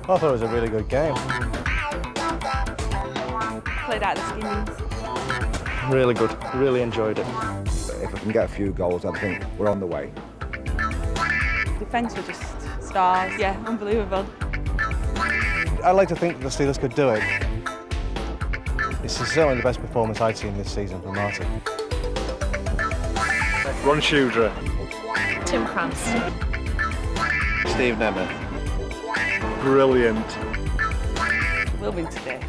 I thought it was a really good game. Played out the skinnies. Really good. Really enjoyed it. If we can get a few goals, I think we're on the way. Defence were just stars. Yeah, unbelievable. I'd like to think that the Steelers could do it. This is certainly the best performance I've seen this season from Martin. Ron Shudra. Tim Cranston. Steve Nemeth. Brilliant. We'll win today.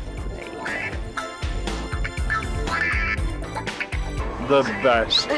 The best.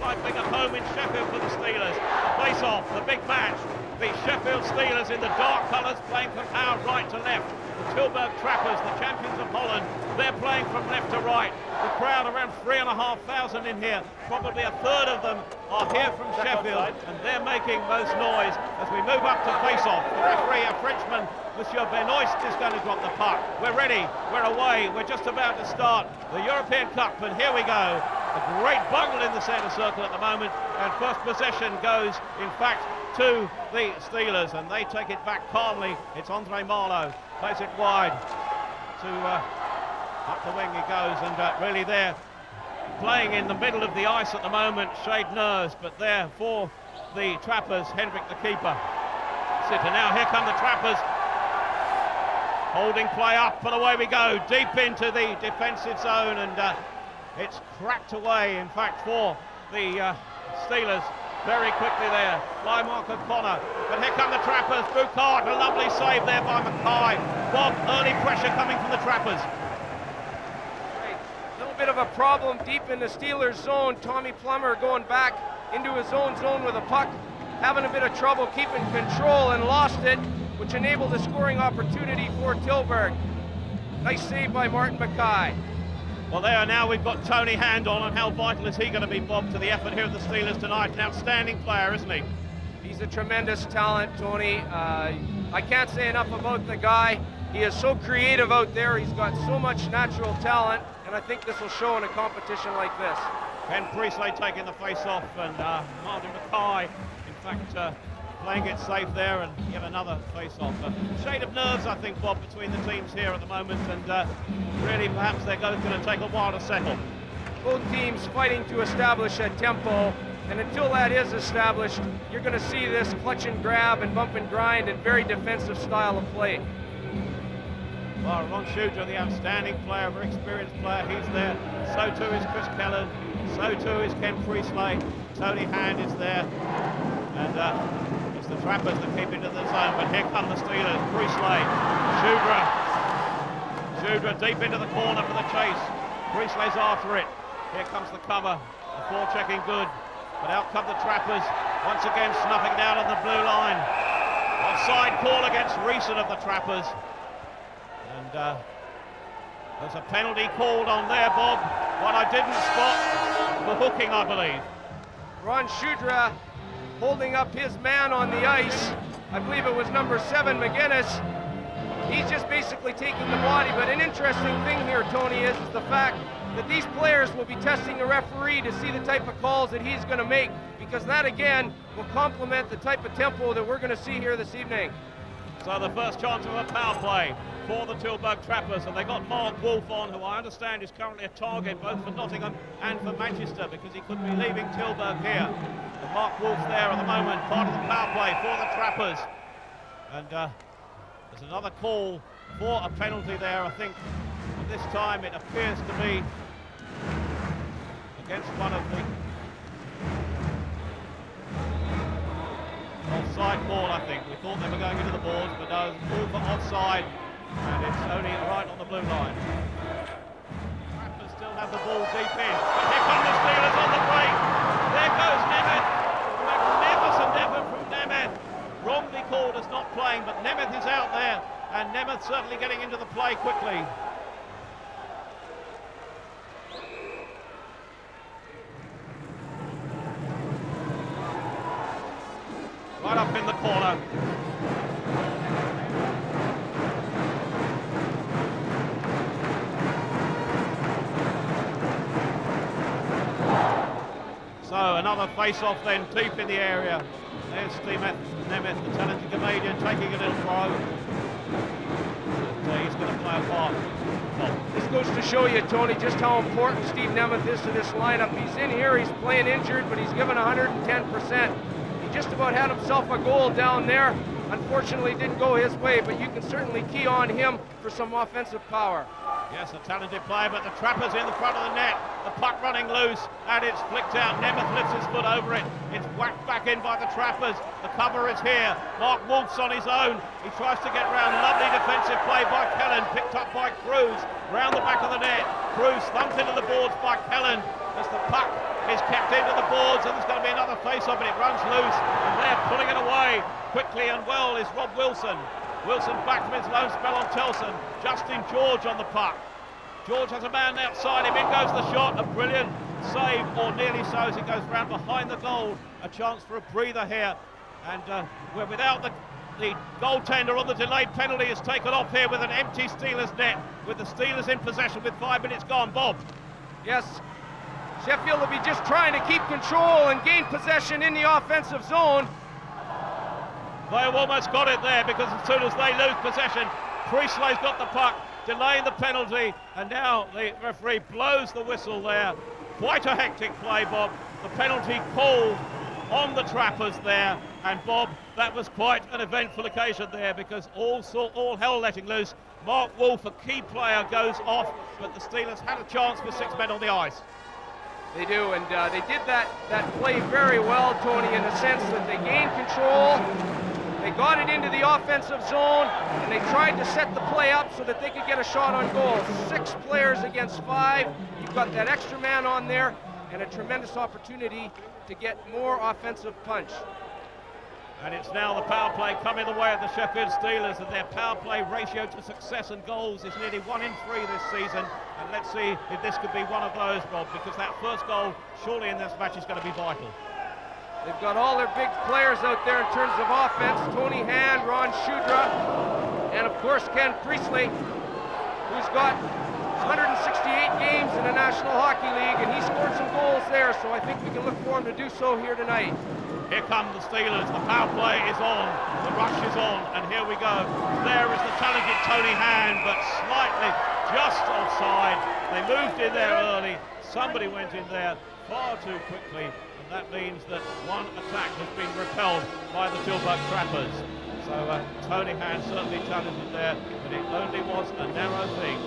Like being at home in Sheffield for the Steelers. Face off, the big match. The Sheffield Steelers in the dark colours playing from our right to left. The Tilburg Trappers, the champions of Holland, they're playing from left to right. The crowd, around 3,500 in here. Probably a third of them are here from Sheffield, and they're making most noise as we move up to face off. The referee, a Frenchman, Monsieur Benoist, is going to drop the puck. We're ready, we're away, we're just about to start the European Cup, and here we go. A great bungle in the centre circle at the moment, and first possession goes, in fact, to the Steelers, and they take it back calmly. It's Andre Marlowe, plays it wide to up the wing he goes, and really there, playing in the middle of the ice at the moment, Shade Nurse, but there for the Trappers, Hendrick the keeper. Sitter now, here come the Trappers. Holding play up, and away we go, deep into the defensive zone, and it's cracked away, in fact, for the Steelers very quickly there by Mark O'Connor. But here come the Trappers. Boucard, a lovely save there by Mackay. Bob, early pressure coming from the Trappers. A little bit of a problem deep in the Steelers zone. Tommy Plummer going back into his own zone with a puck, having a bit of trouble keeping control, and lost it, which enabled a scoring opportunity for Tilburg. Nice save by Martin Mackay. Well, there now we've got Tony Hand on, and how vital is he going to be, Bob, to the effort here of the Steelers tonight? An outstanding player, isn't he? He's a tremendous talent, Tony. I can't say enough about the guy. He is so creative out there. He's got so much natural talent, and I think this will show in a competition like this. Ken Priestley taking the face-off, and Martin Mackay, in fact, playing it safe there, and yet another face-off. A shade of nerves, I think, Bob, between the teams here at the moment, and really perhaps they're going to take a while to settle. Both teams fighting to establish a tempo, and until that is established, you're going to see this clutch and grab and bump and grind and very defensive style of play. Well, Ron Shudra, the outstanding player, very experienced player, he's there. So too is Chris Kellan, so too is Ken Priestley. Tony Hand is there, and the Trappers that keep into the zone, but here come the Steelers. Priestley, Shudra deep into the corner for the chase. Priestley's after it. Here comes the cover. The forechecking good, but out come the Trappers. Once again snuffing down on the blue line. Offside call against Reeson of the Trappers. And there's a penalty called on there, Bob. One I didn't spot for hooking, I believe. Ron Shudra holding up his man on the ice. I believe it was number 7, McGuinness. He's just basically taking the body, but an interesting thing here, Tony, is the fact that these players will be testing the referee to see the type of calls that he's going to make, because that, again, will complement the type of tempo that we're going to see here this evening. So the first chance of a power play for the Tilburg Trappers, and they got Mark Wolf on, who I understand is currently a target both for Nottingham and for Manchester, because he could be leaving Tilburg here. And Mark Wolf there at the moment, part of the power play for the Trappers. And there's another call for a penalty there, I think. And this time it appears to be against one of the offside call, I think. We thought they were going into the boards, but no, call for offside, and it's only right on the blue line. Trappers still have the ball deep in, but here come the Steelers on the break. There goes Nemeth. Magnificent effort from Nemeth. Wrongly called as not playing, but Nemeth is out there, and Nemeth certainly getting into the play quickly. Right up in the corner. So another face-off then deep in the area. There's Steve Nemeth, the talented Canadian, taking a little throw. He's going to play a part. This goes to show you, Tony, just how important Steve Nemeth is to this lineup. He's in here, he's playing injured, but he's given 110%. He just about had himself a goal down there. Unfortunately, didn't go his way, but you can certainly key on him for some offensive power. Yes, a talented player, but the Trappers in the front of the net. The puck running loose, and it's flicked out. Nemeth lifts his foot over it. It's whacked back in by the Trappers. The cover is here. Mark Wolf's on his own. He tries to get round. Lovely defensive play by Kellen, picked up by Cruz. Round the back of the net. Cruz thumped into the boards by Kellen as the puck is kept into the boards, and there's going to be another face-off, and it runs loose, and they're pulling it away quickly and well is Rob Wilson. Wilson back from his lone spell on Telson. Justin George on the puck. George has a man outside him. In goes the shot. A brilliant save, or nearly so, as it goes round behind the goal. A chance for a breather here. And we're without the goaltender on the delayed penalty is taken off here with an empty Steelers net, with the Steelers in possession with 5 minutes gone. Bob. Yes, Sheffield will be just trying to keep control and gain possession in the offensive zone. They've almost got it there, because as soon as they lose possession, Priestley's got the puck, delaying the penalty, and now the referee blows the whistle there. Quite a hectic play, Bob. The penalty called on the Trappers there, and Bob, that was quite an eventful occasion there, because all hell letting loose. Mark Wolf, a key player, goes off, but the Steelers had a chance with 6 men on the ice. They do, and they did that play very well, Tony, in the sense that they gained control. They got it into the offensive zone, and they tried to set the play up so that they could get a shot on goal. 6 players against 5. You've got that extra man on there, and a tremendous opportunity to get more offensive punch. And it's now the power play coming the way of the Sheffield Steelers, and their power play ratio to success and goals is nearly 1 in 3 this season. And let's see if this could be one of those, Bob, because that first goal surely in this match is going to be vital. They've got all their big players out there in terms of offense. Tony Hand, Ron Shudra, and of course Ken Priestley, who's got 168 games in the National Hockey League, and he scored some goals there, so I think we can look for him to do so here tonight. Here come the Steelers, the power play is on, the rush is on, and here we go. There is the talented Tony Hand, but slightly just offside. They moved in there early, somebody went in there far too quickly, and that means that one attack has been repelled by the Tilburg Trappers. So Tony Hand certainly talented there, but it only was a narrow thing.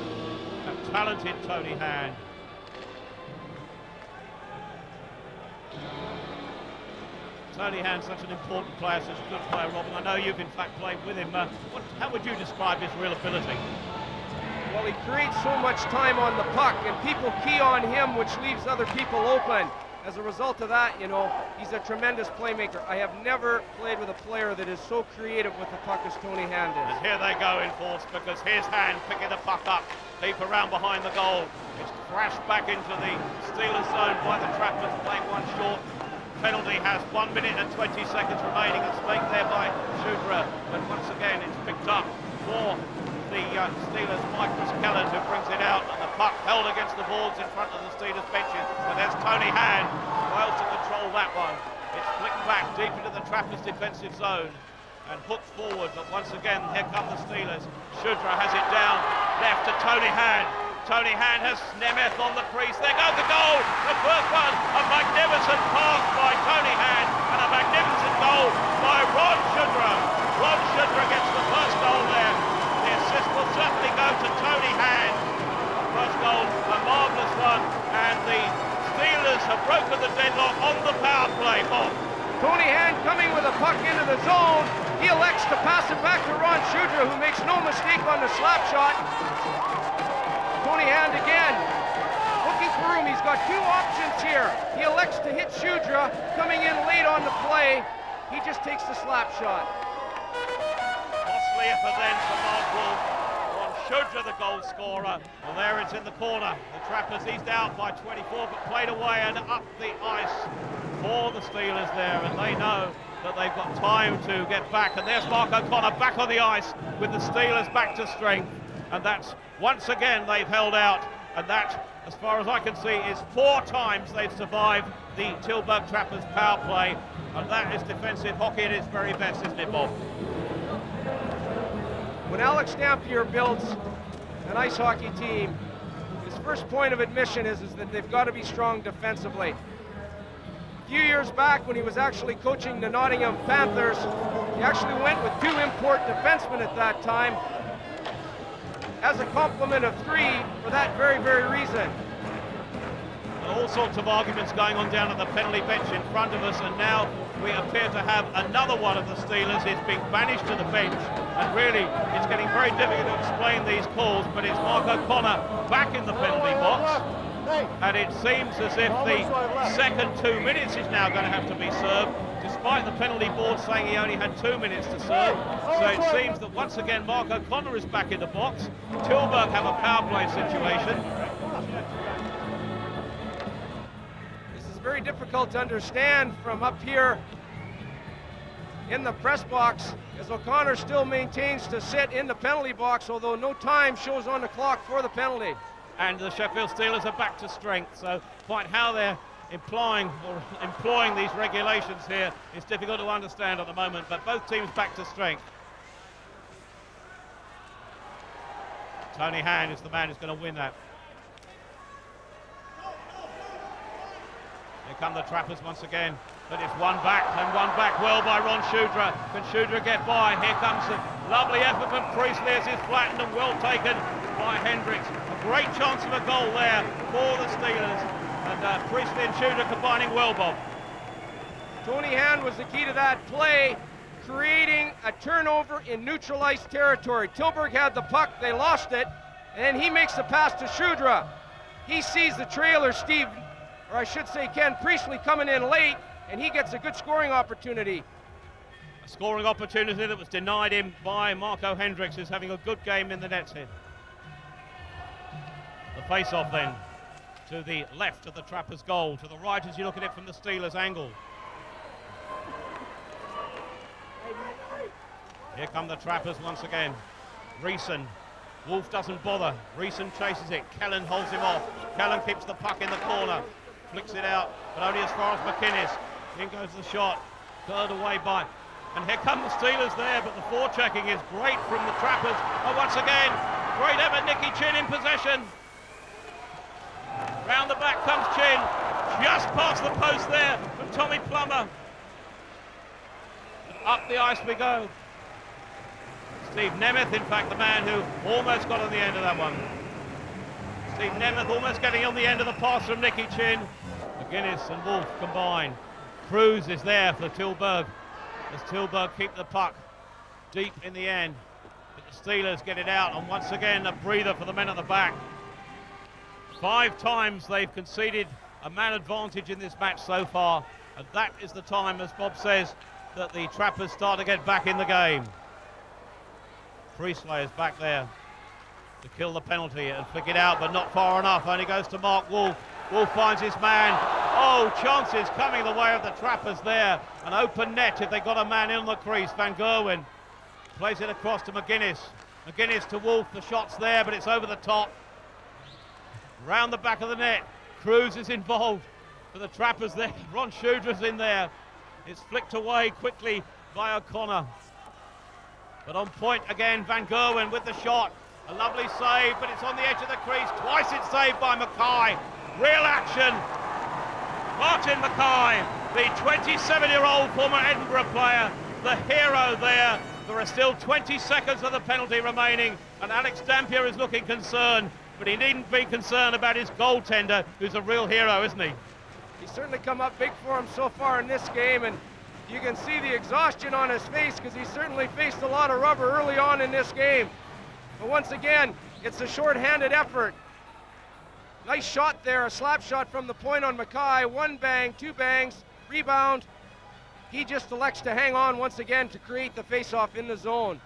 A talented Tony Hand. Tony Hand's such an important player, such a good player, Robin. I know you've in fact played with him. How would you describe his real ability? Well, he creates so much time on the puck, and people key on him, which leaves other people open. As a result of that, you know, he's a tremendous playmaker. I have never played with a player that is so creative with the puck as Tony Hand is. And here they go in force, because here's Hand picking the puck up, deep around behind the goal. It's crashed back into the Steelers zone by the Trappers, playing one short. Penalty has 1 minute and 20 seconds remaining. It's made there by Shudra, but once again it's picked up for the Steelers. Michael Kellen, who brings it out, and the puck held against the boards in front of the Steelers benches. But there's Tony Hand, fails to control that one. It's flicked back deep into the Trappers' defensive zone and hooked forward, but once again here come the Steelers. Shudra has it down left to Tony Hand. Tony Hand has Nemeth on the crease. There goes the goal. The first one, a magnificent pass by Tony Hand, and a magnificent goal by Ron Shudra. Ron Shudra gets the first goal there. The assist will certainly go to Tony Hand. First goal, a marvellous one, and the Steelers have broken the deadlock on the power play. Bob. Tony Hand coming with a puck into the zone. He elects to pass it back to Ron Shudra, who makes no mistake on the slap shot. Tony Hand again, looking for room. He's got 2 options here. He elects to hit Shudra, coming in late on the play. He just takes the slap shot. Costly effort then for Mark Wolf. Ron Shudra, the goal scorer. Well, there it's in the corner. The Trappers eased out by 24, but played away and up the ice for the Steelers there, and they know that they've got time to get back. And there's Mark O'Connor back on the ice with the Steelers back to strength. And that's, once again, they've held out. And that, as far as I can see, is 4 times they've survived the Tilburg Trappers power play, and that is defensive hockey at its very best, isn't it, Bob? When Alex Dampier builds an ice hockey team, his first point of admission is that they've got to be strong defensively. A few years back, when he was actually coaching the Nottingham Panthers, he actually went with 2 import defensemen at that time as a complement of 3 for that very, very reason. All sorts of arguments going on down at the penalty bench in front of us, and now we appear to have another one of the Steelers is being banished to the bench, and really it's getting very difficult to explain these calls, but it's Mark O'Connor back in the penalty box, and it seems as if the second 2 minutes is now going to have to be served, despite the penalty board saying he only had 2 minutes to serve. So it seems that once again Mark O'Connor is back in the box. Tilburg have a power play situation. Very difficult to understand from up here in the press box, as O'Connor still maintains to sit in the penalty box, although no time shows on the clock for the penalty. And the Sheffield Steelers are back to strength, so quite how they're employing these regulations here is difficult to understand at the moment, but both teams back to strength. Tony Hand is the man who's going to win that. Here come the Trappers once again, but it's one back well by Ron Shudra. Can Shudra get by? Here comes a lovely effort from Priestley as it's flattened and well taken by Hendricks. A great chance of a goal there for the Steelers, and Priestley and Shudra combining well, Bob. Tony Hand was the key to that play, creating a turnover in neutralized territory. Tilburg had the puck, they lost it, and he makes the pass to Shudra. He sees the trailer, or I should say Ken Priestley, coming in late, and he gets a good scoring opportunity. A scoring opportunity that was denied him by Marco Hendricks, who's having a good game in the nets here. The face-off then to the left of the Trappers' goal, to the right as you look at it from the Steelers' angle. Here come the Trappers once again. Reeson. Wolf doesn't bother. Reeson chases it. Kellen holds him off. Kellen keeps the puck in the corner. Flicks it out, but only as far as McInnes. In goes the shot. Third away by. And here come the Steelers there, but the forechecking is great from the Trappers. Oh, once again, great effort. Nicky Chin in possession. Round the back comes Chin. Just past the post there from Tommy Plummer. Up the ice we go. Steve Nemeth, in fact, the man who almost got on the end of that one. Steve Nemeth almost getting on the end of the pass from Nicky Chin. McGuinness and Wolf combine. Cruz is there for Tilburg, as Tilburg keep the puck deep in the end. But the Steelers get it out, and once again a breather for the men at the back. 5 times they've conceded a man advantage in this match so far, and that is the time, as Bob says, that the Trappers start to get back in the game. Priestley is back there to kill the penalty and flick it out, but not far enough. Only goes to Mark Wolf. Wolf finds his man. Oh, chances coming the way of the Trappers there. An open net if they got a man in the crease. Van Gerwen plays it across to McGuinness. McGuinness to Wolf. The shot's there, but it's over the top. Round the back of the net. Cruz is involved for the Trappers there. Ron Shudra's in there. It's flicked away quickly by O'Connor. But on point again, Van Gerwen with the shot. A lovely save, but it's on the edge of the crease. Twice it's saved by Mackay. Real action. Martin Mackay, the 27-year-old former Edinburgh player, the hero there. There are still 20 seconds of the penalty remaining, and Alex Dampier is looking concerned, but he needn't be concerned about his goaltender, who's a real hero, isn't he? He's certainly come up big for him so far in this game, and you can see the exhaustion on his face because he certainly faced a lot of rubber early on in this game. But once again, it's a short-handed effort. Nice shot there, a slap shot from the point on Mackay. 1 bang, 2 bangs, rebound. He just elects to hang on once again to create the face-off in the zone.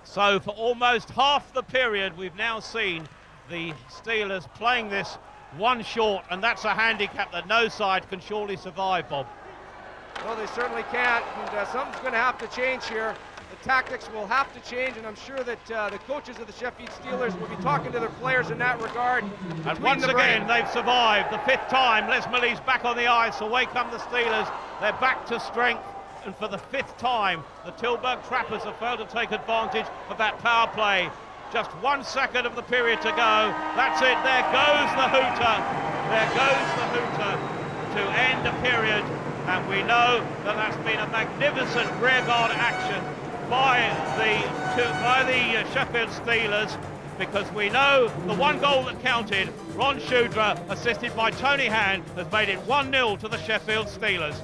So for almost half the period, we've now seen the Steelers playing this one short, and that's a handicap that no side can surely survive, Bob. Well, they certainly can't, and something's going to have to change here. the tactics will have to change, and I'm sure that the coaches of the Sheffield Steelers will be talking to their players in that regard. And once again, they've survived. The 5th time, Les Millie's back on the ice. Away come the Steelers. They're back to strength. And for the 5th time, the Tilburg Trappers have failed to take advantage of that power play. Just 1 second of the period to go. That's it. There goes the hooter. There goes the hooter to end a period. And we know that that's been a magnificent rearguard action by the Sheffield Steelers, because we know the one goal that counted, Ron Shudra, assisted by Tony Hand, has made it 1-0 to the Sheffield Steelers.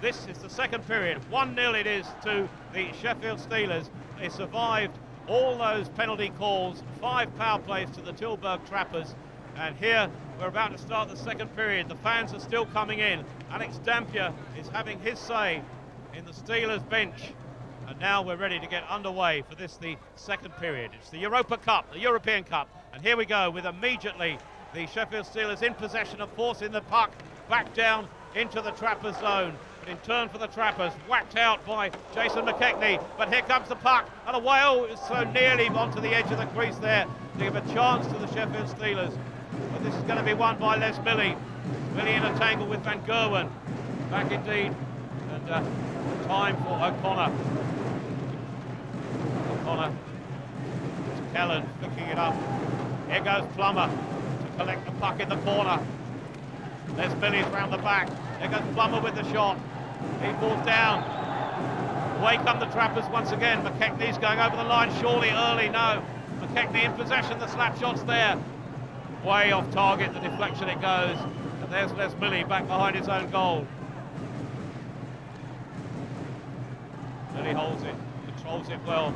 This is the second period. 1-0 it is to the Sheffield Steelers. They survived all those penalty calls, 5 power plays to the Tilburg Trappers. And here we're about to start the second period. The fans are still coming in. Alex Dampier is having his say in the Steelers bench. And now we're ready to get underway for this, the second period. It's the Europa Cup, the European Cup. And here we go with immediately the Sheffield Steelers in possession of forcing the puck back down into the Trappers zone. But in turn for the Trappers, whacked out by Jason McKechnie. But here comes the puck, and a whale is so nearly onto the edge of the crease there to give a chance to the Sheffield Steelers. But this is going to be won by Les Millie. Millie in a tangle with Van Gerwen. Back indeed, and time for O'Connor. O'Connor to Kellen, picking it up. Here goes Plummer to collect the puck in the corner. Les Millie's round the back. There goes Plummer with the shot. He falls down. Away come the Trappers once again. McKechnie's going over the line surely early. No. McKechnie in possession. The slap shot's there. Way off target. The deflection it goes. And there's Les Millie back behind his own goal. Millie holds it. Controls it well.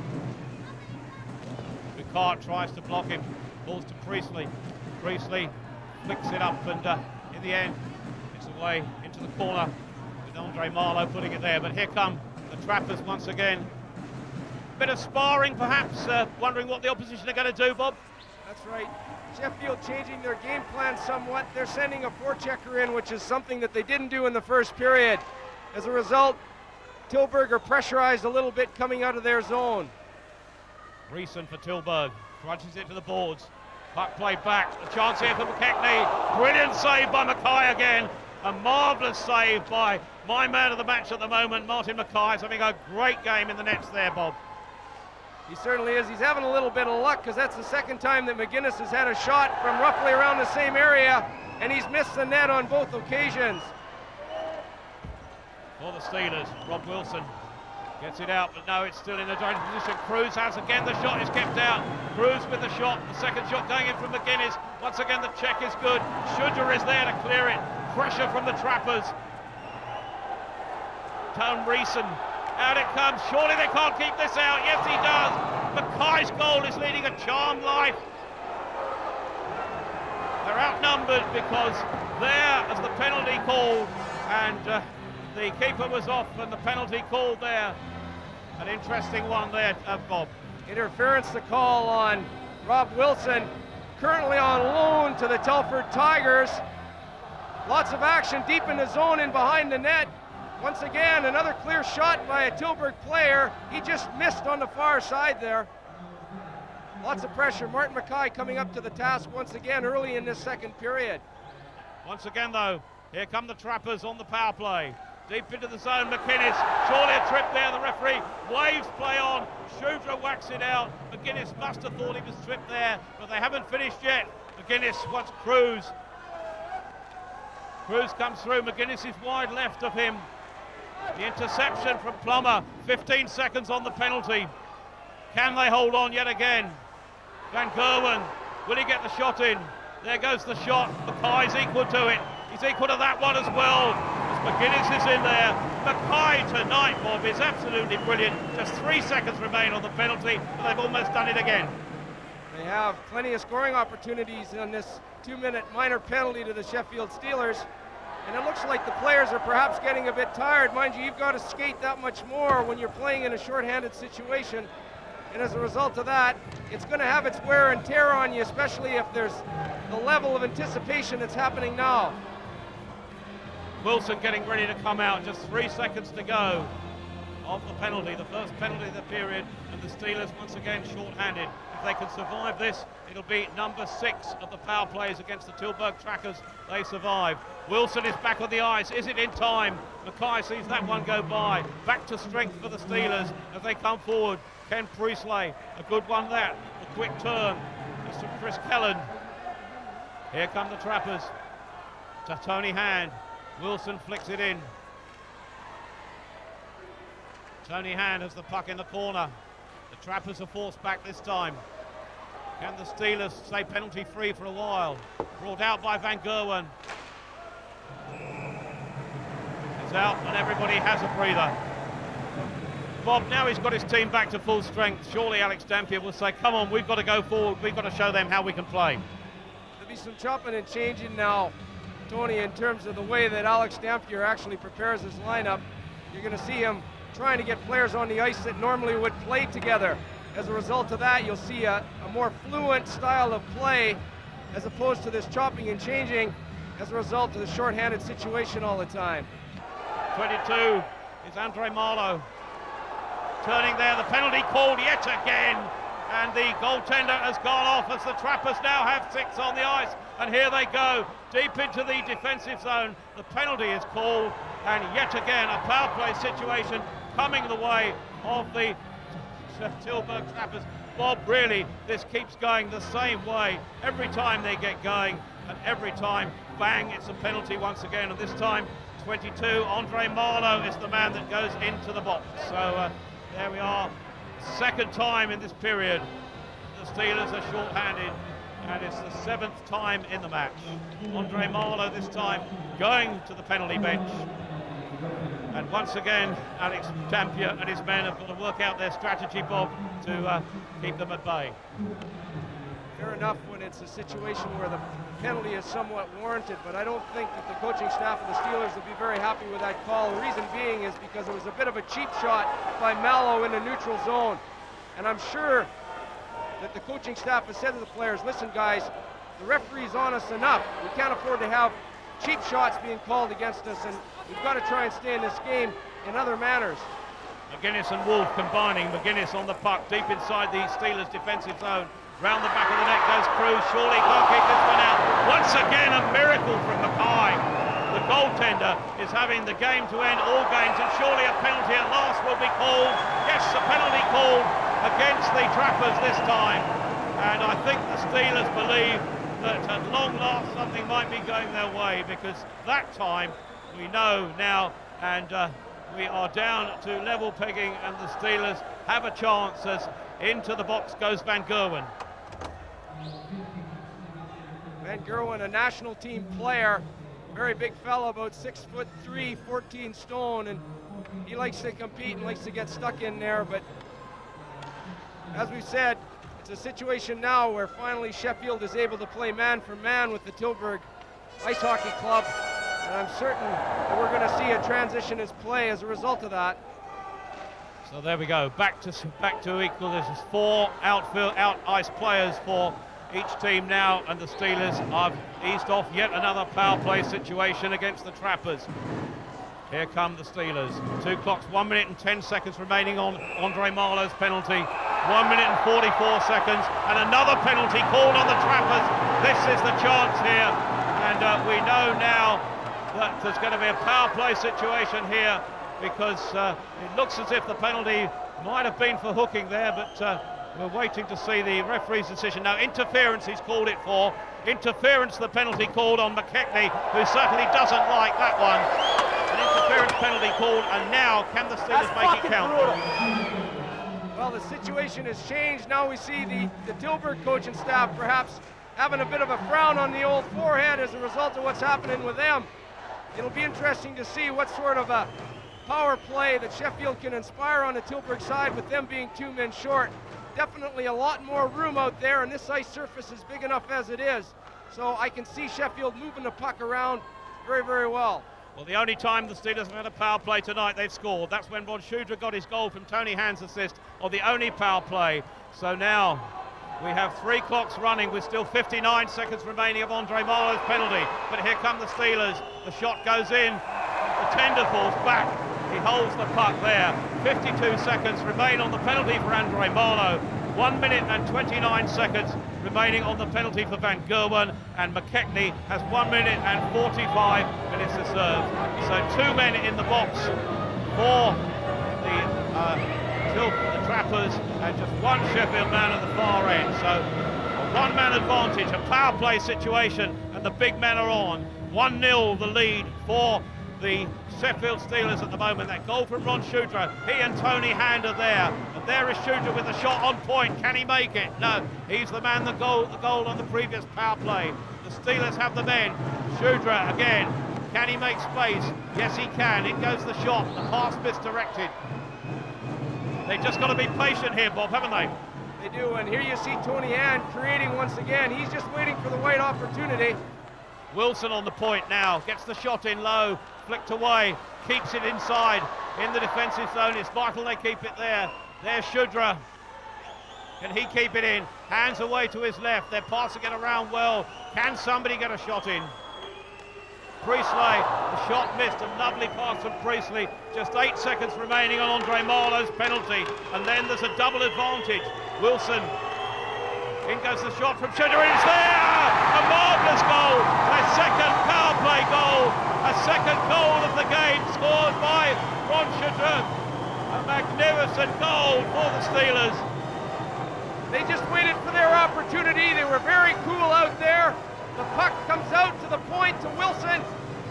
Ricard tries to block him. Balls to Priestley. Priestley flicks it up, and in the end it's away into the corner with Andre Marlowe putting it there. But here come the Trappers once again. Bit of sparring perhaps, wondering what the opposition are going to do, Bob. That's right. Sheffield changing their game plan somewhat. They're sending a forechecker in, which is something that they didn't do in the first period. As a result, Tilburg are pressurized a little bit coming out of their zone. Reeson for Tilburg, crunches it to the boards. Puck played back, a chance here for McKechnie. Brilliant save by Mackay again. A marvellous save by my man of the match at the moment, Martin Mackay. He's having a great game in the nets there, Bob. He certainly is. He's having a little bit of luck, because that's the second time that McGuinness has had a shot from roughly around the same area, and he's missed the net on both occasions. For the Steelers, Rob Wilson gets it out, but no, it's still in a dangerous position. Cruz has again, the shot is kept out. Cruz with the shot, the second shot going in from McGuinness. Once again, the check is good. Shudra is there to clear it. Pressure from the Trappers. Tone Reeson, out it comes. Surely they can't keep this out. Yes, he does. Mackay's goal is leading a charmed life. They're outnumbered because there is the penalty called, and the keeper was off, and the penalty called there. An interesting one there, Bob. Interference to call on Rob Wilson, currently on loan to the Telford Tigers. Lots of action deep in the zone and behind the net. Once again, another clear shot by a Tilburg player. He just missed on the far side there. Lots of pressure. Martin Mackay coming up to the task once again early in this second period. Once again, though, here come the Trappers on the power play. Deep into the zone, McGuinness, surely a trip there, the referee waves play on, Shudra whacks it out. McGuinness must have thought he was tripped there, but they haven't finished yet. McGuinness wants Cruz. Cruz comes through, McGuinness is wide left of him. The interception from Plummer, 15 seconds on the penalty. Can they hold on yet again? Van Gerwen, will he get the shot in? There goes the shot, Mackay's equal to it. He's equal to that one as well. McGuinness is in there. Mackay tonight, Bob, is absolutely brilliant. Just 3 seconds remain on the penalty, but they've almost done it again. They have plenty of scoring opportunities on this 2-minute minor penalty to the Sheffield Steelers. And it looks like the players are perhaps getting a bit tired. Mind you, you've got to skate that much more when you're playing in a shorthanded situation. And as a result of that, it's going to have its wear and tear on you, especially if there's the level of anticipation that's happening now. Wilson getting ready to come out, just 3 seconds to go of the penalty, the first penalty of the period, and the Steelers once again short-handed. If they can survive this, it'll be number 6 of the power plays against the Tilburg Trackers. They survive. Wilson is back on the ice. Is it in time? Mackay sees that one go by. Back to strength for the Steelers as they come forward. Ken Priestley, a good one there. A quick turn. It's from Chris Kelland. Here come the Trappers. To Tony Hand. Wilson flicks it in. Tony Hand has the puck in the corner. The Trappers are forced back this time. Can the Steelers stay penalty free for a while? Brought out by Van Gerwen. He's out and everybody has a breather. Bob, now he's got his team back to full strength. Surely Alex Dampier will say, come on, we've got to go forward. We've got to show them how we can play. There'll be some chopping and changing now, Tony, in terms of the way that Alex Dampier actually prepares his lineup. You're going to see him trying to get players on the ice that normally would play together. As a result of that, you'll see a more fluent style of play as opposed to this chopping and changing as a result of the shorthanded situation all the time. 22 is Andre Marlowe. Turning there, the penalty called yet again, and the goaltender has gone off as the Trappers now have 6 on the ice, and here they go, deep into the defensive zone. The penalty is called, and yet again a power play situation coming the way of the Tilburg Trappers. Bob, really, this keeps going the same way every time they get going, and every time, bang, it's a penalty once again, and this time 22, Andre Marlowe is the man that goes into the box. So there we are, second time in this period. The Steelers are short-handed, and it's the 7th time in the match. Andre Marlowe this time going to the penalty bench. And once again, Alex Dampier and his men have got to work out their strategy, Bob, to keep them at bay. Fair enough when it's a situation where the penalty is somewhat warranted, but I don't think that the coaching staff of the Steelers will be very happy with that call. The reason being is because it was a bit of a cheap shot by Mallow in the neutral zone. And I'm sure that the coaching staff has said to the players, listen guys, the referee's on us enough. We can't afford to have cheap shots being called against us, and we've got to try and stay in this game in other manners. McGuinness and Wolf combining. McGuinness on the puck, deep inside the Steelers' defensive zone. Round the back of the net goes Cruz. Surely can't kick this one out. Once again, a miracle from Mackay. The goaltender is having the game to end all games, and surely a penalty at last will be called. Yes, a penalty called against the Trappers this time. And I think the Steelers believe that at long last something might be going their way, because that time we know now, and we are down to level pegging, and the Steelers have a chance as into the box goes Van Gerwen. Van Gerwen, a national team player, very big fellow, about 6'3", 14 stone, and he likes to compete and likes to get stuck in there. But as we said, it's a situation now where finally Sheffield is able to play man for man with the Tilburg Ice Hockey Club, and I'm certain that we're going to see a transition as play as a result of that. So there we go, back to equal. This is 4 out ice players for each team now, and the Steelers have eased off yet another power play situation against the Trappers. Here come the Steelers. 2 clocks, 1 minute and 10 seconds remaining on Andre Marlowe's penalty. 1 minute and 44 seconds, and another penalty called on the Trappers. This is the chance here, and we know now that there's going to be a power play situation here, because it looks as if the penalty might have been for hooking there, but we're waiting to see the referee's decision. Now, interference he's called it for. Interference, the penalty called on McKechnie, who certainly doesn't like that one. An interference penalty called, and now can the Steelers make it count? Well, the situation has changed. Now we see the Tilburg coaching staff perhaps having a bit of a frown on the old forehead as a result of what's happening with them. It'll be interesting to see what sort of a power play that Sheffield can inspire on the Tilburg side with them being 2 men short. Definitely a lot more room out there, and this ice surface is big enough as it is. So I can see Sheffield moving the puck around very, very well. Well, the only time the Steelers have had a power play tonight they've scored, that's when Ron Shudra got his goal from Tony Hand's assist, or the only power play. So now we have 3 clocks running with still 59 seconds remaining of Andre Marlowe's penalty. But here come the Steelers. The shot goes in. The tender falls back. He holds the puck there. 52 seconds remain on the penalty for Andre Marlowe. 1 minute and 29 seconds remaining on the penalty for Van Gerwen, and McKechnie has 1 minute and 45 minutes to serve. So 2 men in the box for the Trappers, and just 1 Sheffield man at the far end. So a 1-man advantage, a power play situation, and the big men are on. 1-0 the lead for the Sheffield Steelers at the moment. That goal from Ron Shudra, he and Tony Hand are there, and there is Shudra with the shot on point. Can he make it? No, he's the man that the goal on the previous power play. The Steelers have the men. Shudra again, can he make space? Yes he can. In goes the shot, the pass misdirected. They've just got to be patient here, Bob, haven't they? They do, and here you see Tony Hand creating once again. He's just waiting for the right opportunity. Wilson on the point now, gets the shot in low, flicked away, keeps it inside in the defensive zone. It's vital they keep it there. There's Shudra. Can he keep it in? Hands away to his left. They're passing it around well. Can somebody get a shot in? Priestley, the shot missed, a lovely pass from Priestley. Just 8 seconds remaining on Andre Marlowe's penalty, and then there's a double advantage. Wilson, in goes the shot from Shudra, it's there! A marvellous goal, a second power play goal, a second goal of the game scored by Ron Shudra. A magnificent goal for the Steelers. They just waited for their opportunity. They were very cool out there. The puck comes out to the point to Wilson.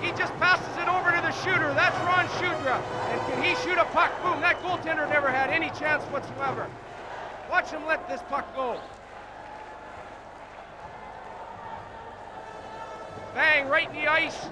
He just passes it over to the shooter. That's Ron Shudra. And can he shoot a puck? Boom, that goaltender never had any chance whatsoever. Watch him let this puck go. Bang, right in the ice.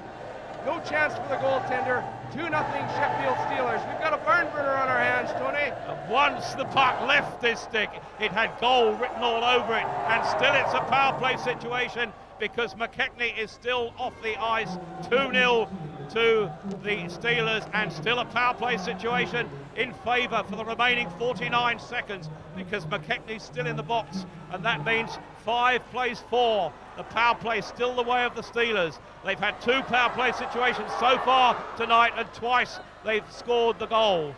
No chance for the goaltender. 2-0 Sheffield Steelers. We've got a barn burner on our hands, Tony. And once the puck left this stick, it had goal written all over it. And still it's a power play situation, because McKechnie is still off the ice. 2-0 to the Steelers, and still a power play situation in favour for the remaining 49 seconds, because McKechnie's still in the box, and that means 5 plays 4. The power play still the way of the Steelers. They've had 2 power play situations so far tonight, and twice they've scored the goal.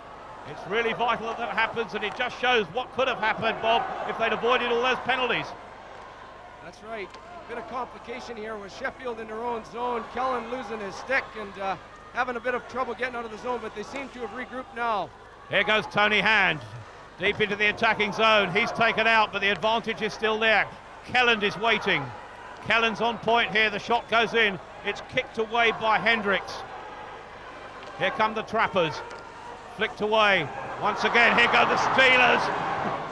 It's really vital that that happens, and it just shows what could have happened, Bob, if they'd avoided all those penalties. That's right. Bit of complication here with Sheffield in their own zone. Kellen losing his stick and having a bit of trouble getting out of the zone, but they seem to have regrouped now. Here goes Tony Hand, deep into the attacking zone. He's taken out, but the advantage is still there. Kelland is waiting. Kelland's on point here. The shot goes in. It's kicked away by Hendricks. Here come the Trappers. Flicked away. Once again, here go the Steelers.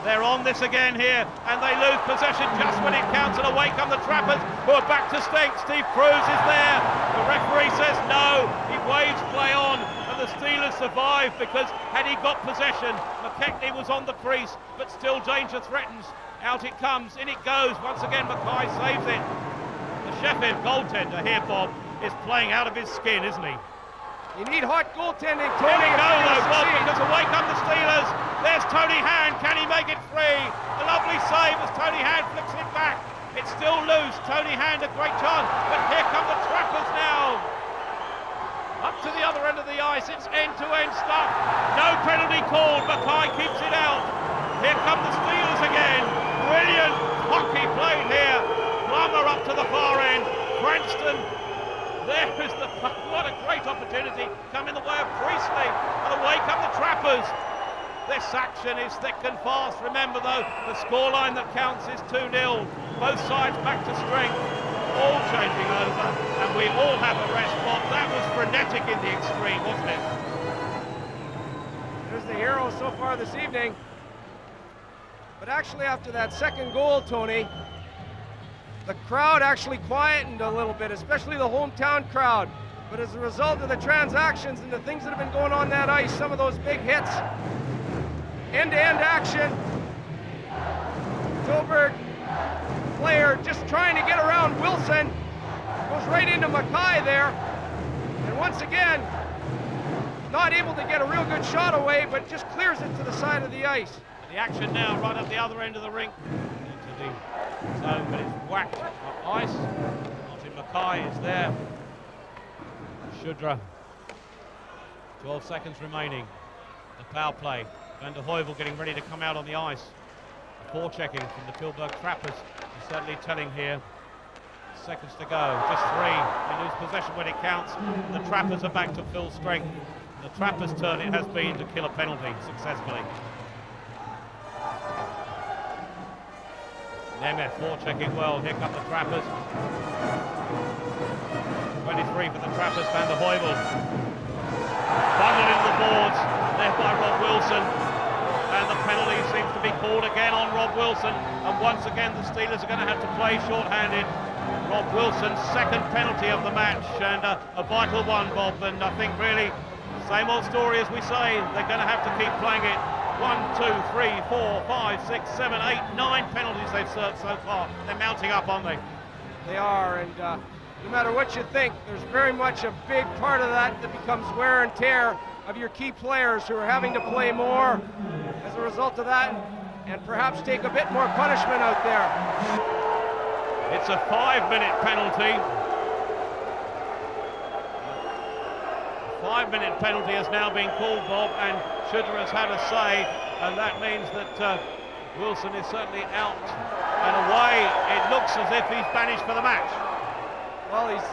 They're on this again here, and they lose possession just when it counts, and away come the Trappers, who are back to stink. Steve Cruz is there. The referee says no. He waves play on, and the Steelers survive, because had he got possession, McKechnie was on the crease, but still danger threatens. Out it comes, in it goes. Once again, Mackay saves it. The Sheffield goaltender here, Bob, is playing out of his skin, isn't he? You need hot goaltending, Tony. Here we go, though, Bob, because away come the Steelers. There's Tony Hand. Can he make it free? A lovely save as Tony Hand flicks it back. It's still loose. Tony Hand, a great chance. But here come the Trappers now. Up to the other end of the ice. It's end-to-end stuff. No penalty called. Mackay keeps it out. Here come the Steelers again. Brilliant hockey played here. Plummer up to the far end. Cranston. There is the puck. What a great opportunity. Come in the way of Priestley. And away come the Trappers. This action is thick and fast. Remember, though, the scoreline that counts is 2-0. Both sides back to strength. All changing over. And we all have a rest, Bob. That was frenetic in the extreme, wasn't it? There's the hero so far this evening. But actually, after that second goal, Tony, the crowd actually quietened a little bit, especially the hometown crowd. But as a result of the transactions and the things that have been going on that ice, some of those big hits, end-to-end action, Tilburg player just trying to get around Wilson, goes right into Mackay there. And And once again, not able to get a real good shot away, but just clears it to the side of the ice. The action now right at the other end of the rink into the zone, but it's whacked up ice. Martin Mackay is there. Shudra. 12 seconds remaining. The power play. Van der Heuvel getting ready to come out on the ice. Forechecking from the Tilburg Trappers is certainly telling here. Seconds to go, just 3. They lose possession when it counts. The Trappers are back to full strength. The Trappers' turn it has been to kill a penalty successfully. Nemeth forechecking well, here come the Trappers. 23 for the Trappers, Van der Heuvel. Bundled into the boards, left by Rob Wilson. And the penalty seems to be called again on Rob Wilson. And once again the Steelers are going to have to play short-handed. Rob Wilson's second penalty of the match, and a vital one, Bob. And I think really, same old story as we say, they're going to have to keep playing it. 1, 2, 3, 4, 5, 6, 7, 8, 9 penalties they've served so far. They're mounting up, aren't they? They are, and no matter what you think, there's very much a big part of that becomes wear and tear of your key players who are having to play more as a result of that, and perhaps take a bit more punishment out there. It's a 5-minute penalty. A 5-minute penalty has now been called, Bob, and Shudra has had a say, and that means that Wilson is certainly out and away. It looks as if he's banished for the match. Well, he's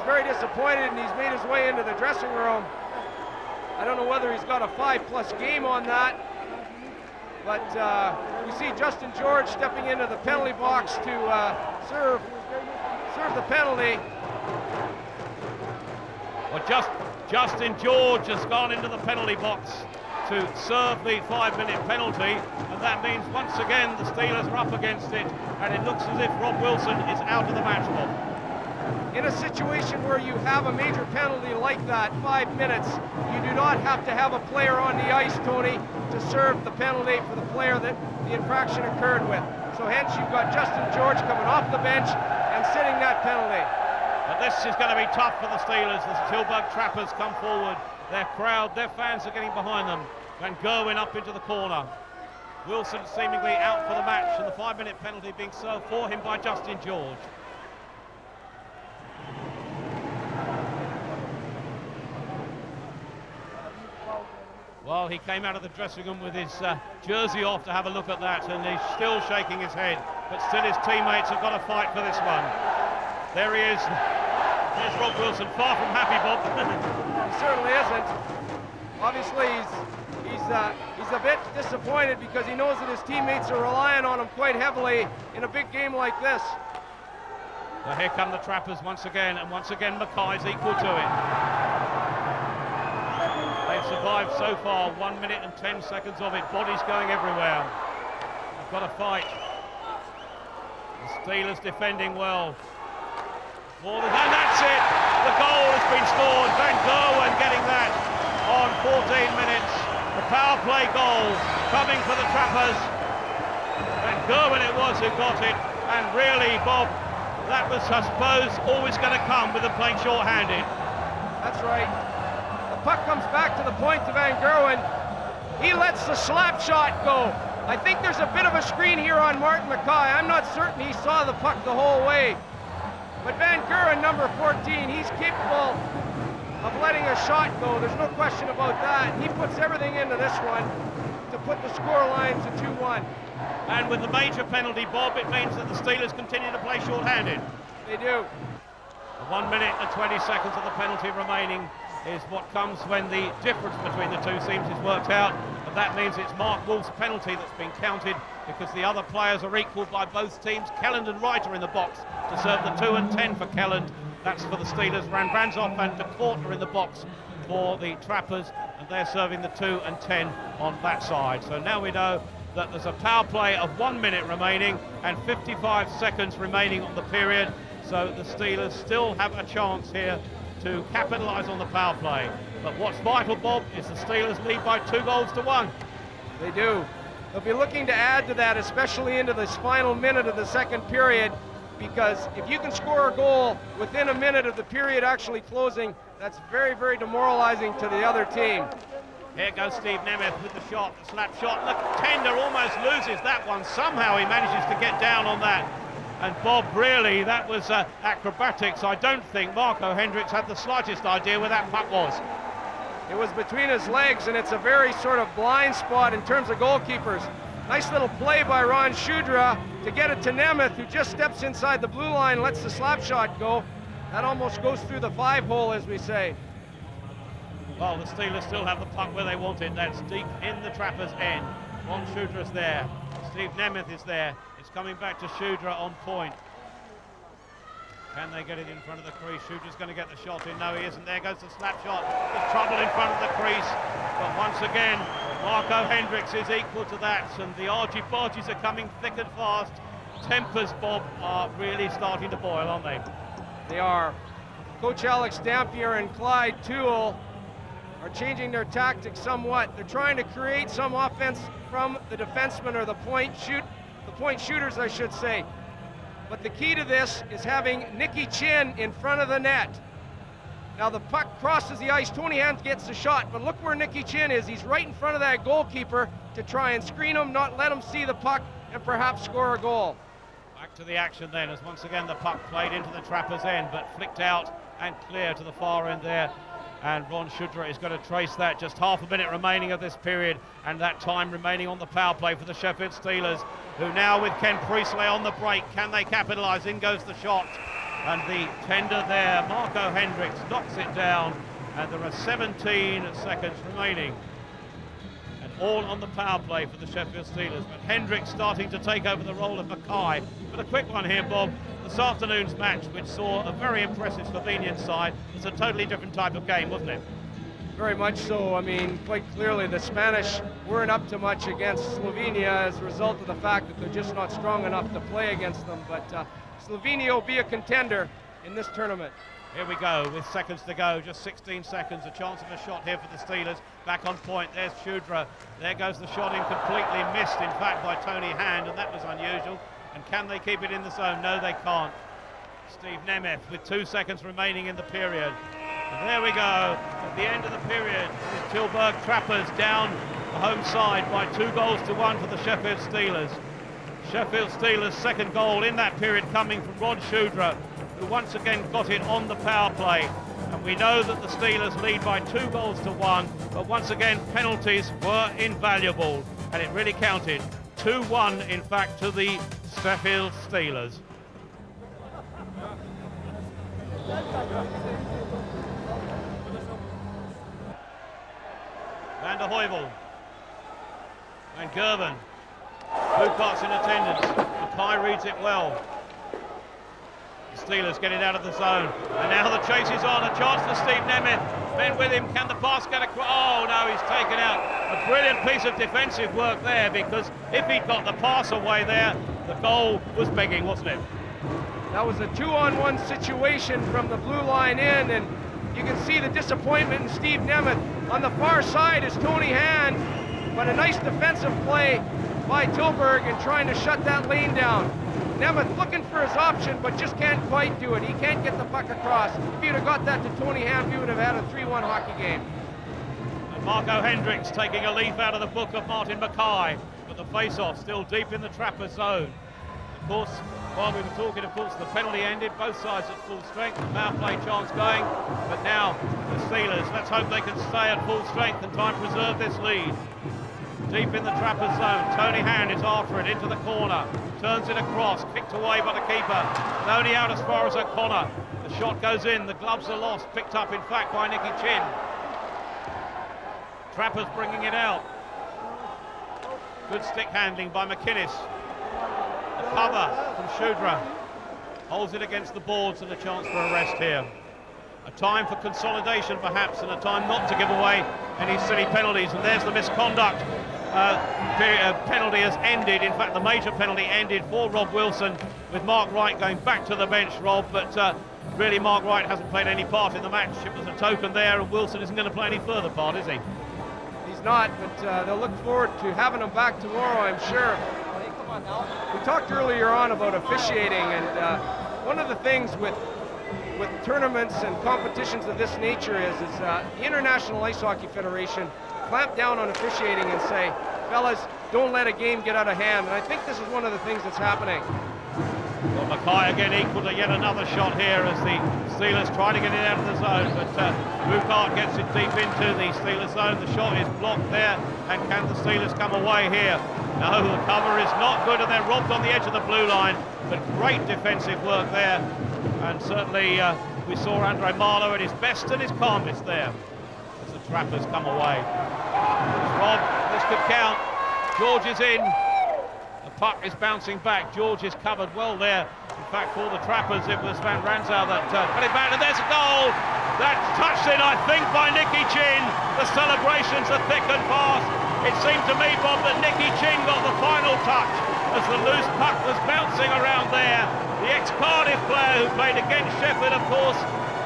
very disappointed, and he's made his way into the dressing room. I don't know whether he's got a 5+ game on that, but we see Justin George stepping into the penalty box to serve the penalty. Well, Justin George has gone into the penalty box to serve the 5-minute penalty, and that means once again the Steelers are up against it, and it looks as if Rob Wilson is out of the match, Bob. In a situation where you have a major penalty like that, 5 minutes, you do not have to have a player on the ice, Tony, to serve the penalty for the player that the infraction occurred with. So hence you've got Justin George coming off the bench and sitting that penalty. But this is going to be tough for the Steelers. The Tilburg Trappers come forward. Their crowd, their fans are getting behind them. Van Gerwen up into the corner. Wilson seemingly out for the match, and the 5-minute penalty being served for him by Justin George. Well, he came out of the dressing room with his jersey off to have a look at that, and he's still shaking his head, but still his teammates have got to fight for this one. There he is. There's Rob Wilson, far from happy, Bob. He certainly isn't. Obviously, he's a bit disappointed because he knows that his teammates are relying on him quite heavily in a big game like this. Well, here come the Trappers once again, and once again Mackay's equal to it. They've survived so far, 1 minute and 10 seconds of it. Bodies going everywhere. They've got to fight. The Steelers defending well. And that's it. The goal has been scored. Van Gerwen getting that on 14 minutes. The power play goal coming for the Trappers. Van Gerwen it was who got it. And really, Bob, that was, I suppose, always going to come with them playing short-handed. That's right. Puck comes back to the point to Van Gerwen. He lets the slap shot go. I think there's a bit of a screen here on Martin Mackay. I'm not certain he saw the puck the whole way. But Van Gerwen, number 14, he's capable of letting a shot go. There's no question about that. He puts everything into this one to put the score line to 2-1. And with the major penalty, Bob, it means that the Steelers continue to play short-handed. They do. The 1 minute and 20 seconds of the penalty remaining is what comes when the difference between the two teams is worked out, and that means it's Mark Wolf's penalty that's been counted because the other players are equal by both teams. Kelland and Wright are in the box to serve the 2 and 10 for Kelland. That's for the Steelers. Ranzov and DeCourt are in the box for the Trappers, and they're serving the 2 and 10 on that side. So now we know that there's a power play of 1 minute remaining and 55 seconds remaining on the period. So the Steelers still have a chance here to capitalise on the power play. But what's vital, Bob, is the Steelers lead by 2-1. They do. They'll be looking to add to that, especially into this final minute of the second period. because if you can score a goal within a minute of the period actually closing, that's very, very demoralizing to the other team. Here goes Steve Nemeth with the shot, the slap shot. Look, Tender almost loses that one. Somehow he manages to get down on that. And Bob, really, that was acrobatics. I don't think Marco Hendricks had the slightest idea where that puck was. It was between his legs, and it's a very sort of blind spot in terms of goalkeepers. Nice little play by Ron Shudra to get it to Nemeth, who just steps inside the blue line, lets the slap shot go. That almost goes through the 5-hole, as we say. Well, the Steelers still have the puck where they want it. That's deep in the Trappers' end. Ron Shudra's there. Steve Nemeth is there. It's coming back to Shudra on point. Can they get it in front of the crease? Shudra's going to get the shot in. No, he isn't. There goes the slap shot. There's trouble in front of the crease. But once again, Marco Hendricks is equal to that. And the argy-bargies are coming thick and fast. Tempers, Bob, are really starting to boil, aren't they? They are. Coach Alex Dampier and Clyde Toole are changing their tactics somewhat. They're trying to create some offense from the defensemen, or the point shooters, I should say. But the key to this is having Nicky Chin in front of the net. Now the puck crosses the ice, Tony Hand gets the shot, but look where Nicky Chin is. He's right in front of that goalkeeper to try and screen him, not let him see the puck, and perhaps score a goal. Back to the action then, as once again the puck played into the Trappers' end, but flicked out and clear to the far end there. And Ron Shudra is going to trace that. Just half a minute remaining of this period, and that time remaining on the power play for the Sheffield Steelers, who now with Ken Priestley on the break, can they capitalise? In goes the shot, and the tender there, Marco Hendricks knocks it down, and there are 17 seconds remaining. And all on the power play for the Sheffield Steelers, but Hendricks starting to take over the role of Mackay. But a quick one here, Bob. This afternoon's match, which saw a very impressive Slovenian side, was a totally different type of game, wasn't it? Very much so. I mean, quite clearly the Spanish weren't up to much against Slovenia as a result of the fact that they're just not strong enough to play against them. But Slovenia will be a contender in this tournament. Here we go with seconds to go, just 16 seconds, a chance of a shot here for the Steelers. Back on point, there's Shudra. There goes the shot in, completely missed, in fact, by Tony Hand, and that was unusual. And can they keep it in the zone? No, they can't. Steve Nemeth with 2 seconds remaining in the period. And there we go, at the end of the period, the Tilburg Trappers down the home side by 2-1 for the Sheffield Steelers. Sheffield Steelers' second goal in that period coming from Ron Shudra, who once again got it on the power play. And we know that the Steelers lead by 2-1, but once again, penalties were invaluable, and it really counted. 2-1, in fact, to the Sheffield Steelers. Van der Heuvel and Gerben. Lucart's in attendance. Mackay reads it well. The Steelers get it out of the zone. And now the chase is on. A chance for Steve Nemeth. Men with him. Can the pass get across? Oh, no, he's taken out. A brilliant piece of defensive work there, because if he'd got the pass away there, the goal was begging, wasn't it? That was a 2-on-1 situation from the blue line in, and you can see the disappointment in Steve Nemeth. On the far side is Tony Hand, but a nice defensive play by Tilburg in trying to shut that lane down. Nemeth looking for his option, but just can't quite do it. He can't get the puck across. If he'd have got that to Tony Hand, we would have had a 3-1 hockey game. And Marco Hendricks taking a leaf out of the book of Martin Mackay, but the face-off still deep in the Trapper zone. Of course, while we were talking, of course, the penalty ended, both sides at full strength, the power play chance going, but now the Steelers, let's hope they can stay at full strength and try and preserve this lead. Deep in the Trapper zone, Tony Hand is after it, into the corner, turns it across, kicked away by the keeper, and only out as far as O'Connor. The shot goes in, the gloves are lost, picked up in fact by Nicky Chin. Trappers bringing it out. Good stick handling by McInnes. The cover from Shudra. Holds it against the boards, and a chance for a rest here. A time for consolidation perhaps, and a time not to give away any silly penalties. And there's the misconduct. Penalty has ended. In fact, the major penalty ended for Rob Wilson, with Mark Wright going back to the bench, Rob. But really, Mark Wright hasn't played any part in the match. It was a token there, and Wilson isn't going to play any further part, is he? He's not, but they'll look forward to having him back tomorrow, I'm sure. We talked earlier on about officiating, and one of the things with tournaments and competitions of this nature is the International Ice Hockey Federation clamp down on officiating and say, fellas, don't let a game get out of hand. And I think this is one of the things that's happening. Well, Mackay again equal to yet another shot here as the Steelers try to get it out of the zone, but Rukart gets it deep into the Steelers zone. The shot is blocked there, and can the Steelers come away here? No, the cover is not good, and they're robbed on the edge of the blue line, but great defensive work there, and certainly we saw Andre Marlowe at his best and his calmest there as the Trappers come away. It's robbed, this could count. George is in. The puck is bouncing back. George is covered well there. In fact, for the Trappers, it was Van Ranzau that cut it back, and there's a goal. That's touched in, I think, by Nicky Chin. The celebrations are thick and fast. It seemed to me, Bob, that Nicky Chin got the final touch as the loose puck was bouncing around there. The ex-Cardiff player who played against Sheffield, of course,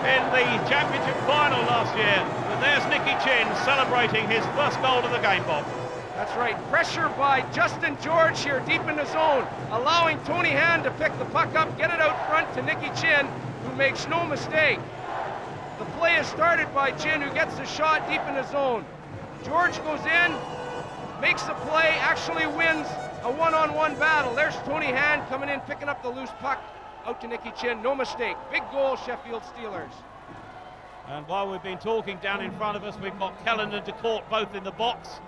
in the championship final last year. But there's Nicky Chin celebrating his first goal of the game, Bob. That's right. Pressure by Justin George here deep in the zone, allowing Tony Hand to pick the puck up, get it out front to Nicky Chin, who makes no mistake. The play is started by Chin, who gets the shot deep in the zone. George goes in, makes the play, actually wins a one-on-one battle. There's Tony Hand coming in, picking up the loose puck out to Nicky Chin. No mistake. Big goal, Sheffield Steelers. And while we've been talking, down in front of us, we've got Kellan and DeCourt both in the box.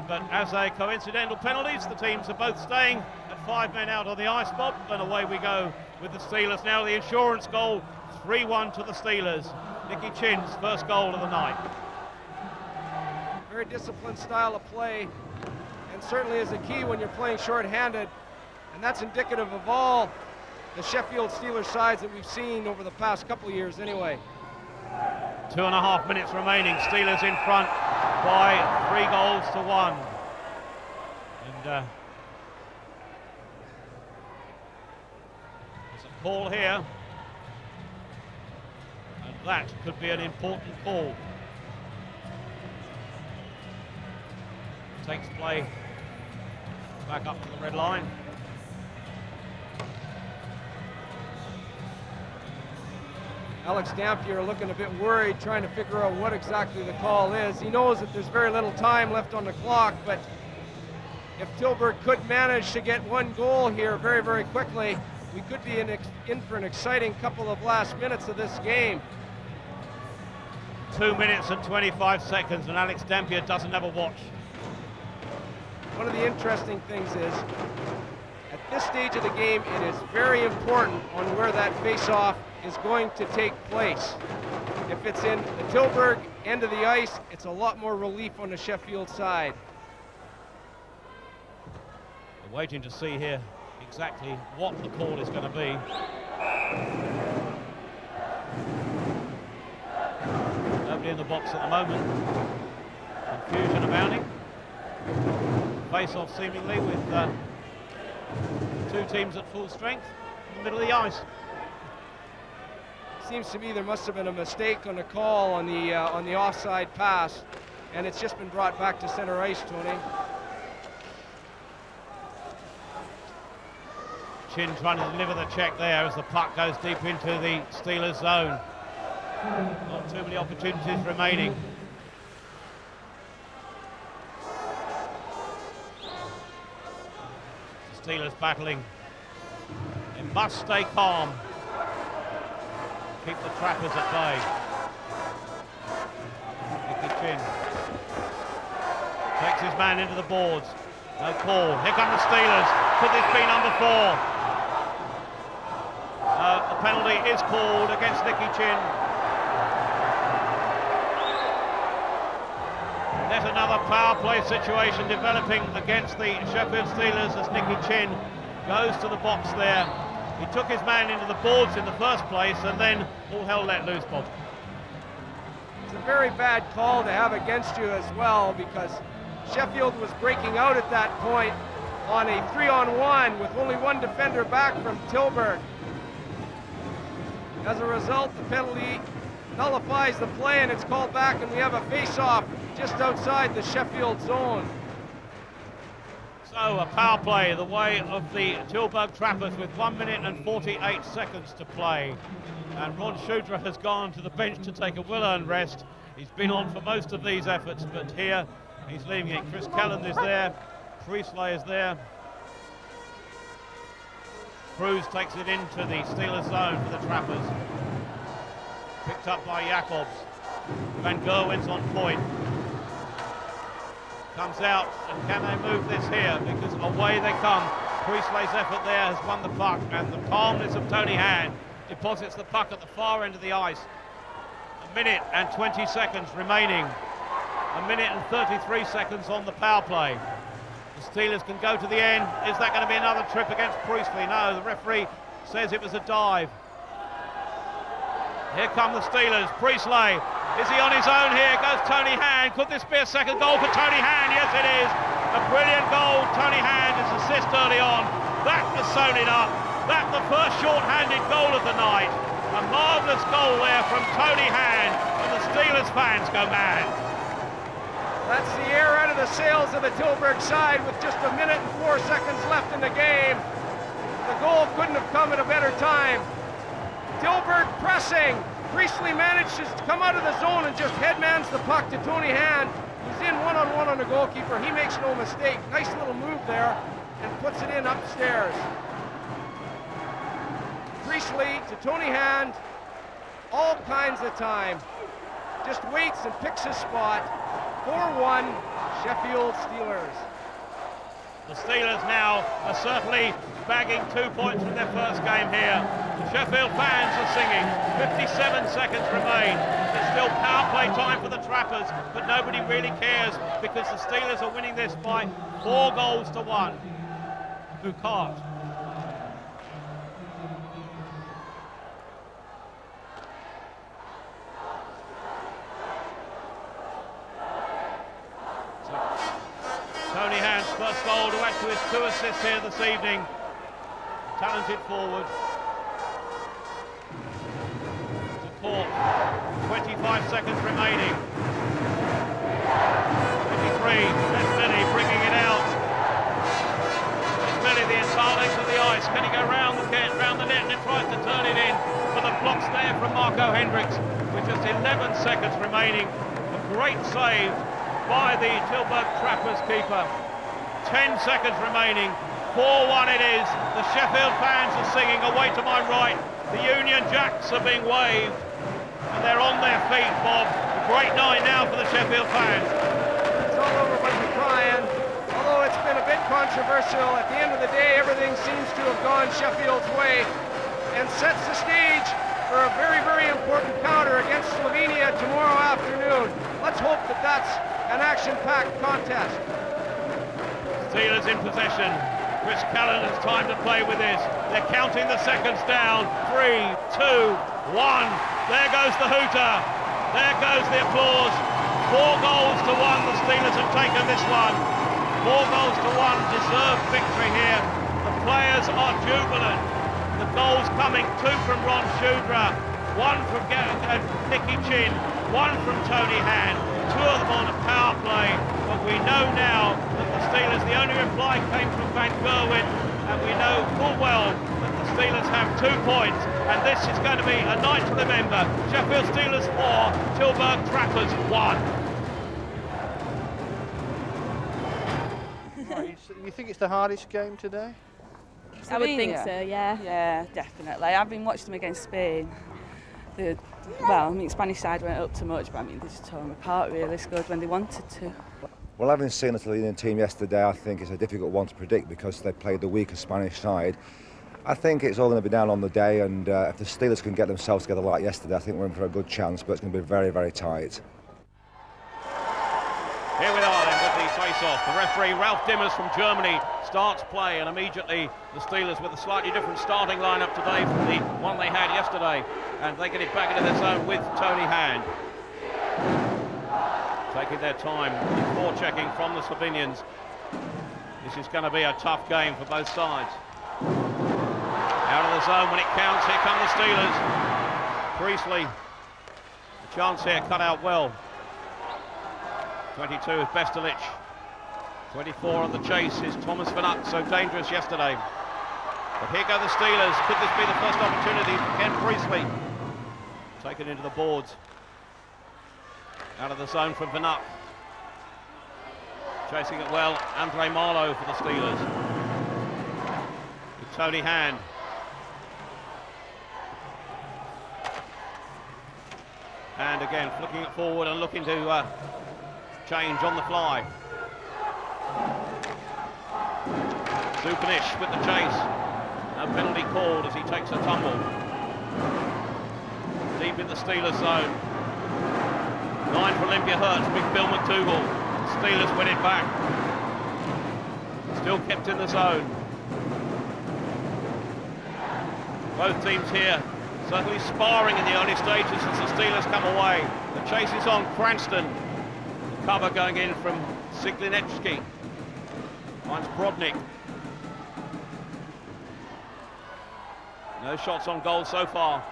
But as a coincidental penalties, the teams are both staying at 5 men out on the ice, Bob, and away we go with the Steelers. Now the insurance goal, 3-1 to the Steelers. Nicky Chin's first goal of the night. Very disciplined style of play, and certainly is a key when you're playing short-handed, and that's indicative of all the Sheffield Steelers sides that we've seen over the past couple of years anyway. 2.5 minutes remaining, Steelers in front by 3-1. And there's a call here, and that could be an important call. Takes play back up to the red line. Alex Dampier looking a bit worried, trying to figure out what exactly the call is. He knows that there's very little time left on the clock, but if Tilburg could manage to get one goal here very, very quickly, we could be in for an exciting couple of last minutes of this game. 2 minutes and 25 seconds, and Alex Dampier doesn't have a watch. One of the interesting things is, at this stage of the game, it is very important on where that face-off is going to take place. If it's in the Tilburg end of the ice, it's a lot more relief on the Sheffield side. We're waiting to see here exactly what the call is going to be. Nobody in the box at the moment. Confusion abounding. Face-off seemingly with two teams at full strength in the middle of the ice. Seems to me there must have been a mistake on the call on the offside pass, and it's just been brought back to center ice, Tony. Chin trying to deliver the check there as the puck goes deep into the Steelers zone. Not too many opportunities remaining. The Steelers battling. They must stay calm. Keep the Trappers at bay. Nicky Chin takes his man into the boards. No call. Here come the Steelers. Could this be number 4? A penalty is called against Nicky Chin. There's another power play situation developing against the Sheffield Steelers as Nicky Chin goes to the box there. He took his man into the boards in the first place, and then all hell let loose, Bob. It's a very bad call to have against you as well, because Sheffield was breaking out at that point on a 3-on-1 with only one defender back from Tilburg. As a result, the penalty nullifies the play, and it's called back, and we have a face-off just outside the Sheffield zone. So a power play the way of the Tilburg Trappers with 1 minute and 48 seconds to play. And Ron Shudra has gone to the bench to take a well-earned rest. He's been on for most of these efforts, but here he's leaving it. Chris Calland is there, Priestley is there. Cruz takes it into the Steelers zone for the Trappers. Picked up by Jacobs. Van Gerwen's on point. Comes out, and can they move this here? Because away they come. Priestley's effort there has won the puck, and the calmness of Tony Hand deposits the puck at the far end of the ice. 1 minute and 20 seconds remaining. 1 minute and 33 seconds on the power play. The Steelers can go to the end. Is that going to be another trip against Priestley? No, the referee says it was a dive. Here come the Steelers. Priestley. Is he on his own here? Goes Tony Hand. Could this be a second goal for Tony Hand? Yes, it is. A brilliant goal. Tony Hand, his assist early on. That was sewn it up. That's the first short-handed goal of the night. A marvellous goal there from Tony Hand. And the Steelers fans go mad. That's the air out of the sails of the Tilburg side with just 1 minute and 4 seconds left in the game. The goal couldn't have come at a better time. Tilburg pressing. Priestley manages to come out of the zone and just headmans the puck to Tony Hand, who's in one-on-one on the goalkeeper. He makes no mistake. Nice little move there and puts it in upstairs. Priestley to Tony Hand, all kinds of time. Just waits and picks his spot. 4-1, Sheffield Steelers. The Steelers now are certainly bagging 2 points from their first game here. The Sheffield fans are singing. 57 seconds remain. There's still power play time for the Trappers, but nobody really cares because the Steelers are winning this by 4 goals to 1. Boucard. Tony Hand's first goal to add to his 2 assists here this evening. Talented forward. To Court. 25 seconds remaining. 23. That's Millie bringing it out. It's Millie the entire length of the ice. Can he go round the net and then tries to turn it in? But the block's there from Marco Hendricks with just 11 seconds remaining. A great save by the Tilburg Trappers keeper. 10 seconds remaining. 4-1 it is. The Sheffield fans are singing away to my right. The Union Jacks are being waved. And they're on their feet, Bob. A great night now for the Sheffield fans. It's all over but the crying. Although it's been a bit controversial, at the end of the day, everything seems to have gone Sheffield's way and sets the stage for a very, very important counter against Slovenia tomorrow afternoon. Let's hope that that's an action-packed contest. Steelers in possession. Chris Calland has time to play with this. They're counting the seconds down. 3, 2, 1. There goes the hooter. There goes the applause. 4 goals to 1. The Steelers have taken this one. 4 goals to 1. Deserved victory here. The players are jubilant. The goals coming, 2 from Ron Shudra, 1 from Nicky Chin, 1 from Tony Hand, 2 of them on a power play. But we know now that the Steelers, the only reply came from Van Gerwen, and we know full well that the Steelers have 2 points, and this is going to be a night to remember. Sheffield Steelers 4, Tilburg Trappers 1. You think it's the hardest game today? I would think so, yeah. Yeah, definitely. I've been watching them against Spain. Well, I mean, Spanish side went up too much, but I mean, they just tore them apart really, scored when they wanted to. Well, having seen the Slovenian team yesterday, I think it's a difficult one to predict because they played the weaker Spanish side. I think it's all going to be down on the day, and if the Steelers can get themselves together like yesterday, I think we're in for a good chance, but it's going to be very, very tight. Here we are then with the face-off. The referee, Ralph Dimmers from Germany, starts play, and immediately the Steelers with a slightly different starting lineup today from the one they had yesterday, and they get it back into their zone with Tony Hand. Taking their time, forechecking from the Slovenians. This is going to be a tough game for both sides. Out of the zone when it counts, here come the Steelers. Priestley, the chance here cut out well. 22 is Bestalic. 24 on the chase is Thomas Van Uck, so dangerous yesterday. But here go the Steelers. Could this be the first opportunity for Ken Priestley? Taken into the boards. Out of the zone from Van Uck. Chasing it well, Andre Marlowe for the Steelers. With Tony Hand. And again, flicking it forward and looking to change on the fly. Zupanic with the chase. No penalty called as he takes a tumble. Deep in the Steelers zone. 9 for Olympia Hertz, big Bill McDougall. Steelers win it back. Still kept in the zone. Both teams here certainly sparring in the early stages as the Steelers come away. The chase is on Cranston. The cover going in from Siglinecki. Finds Brodnik. No shots on goal so far.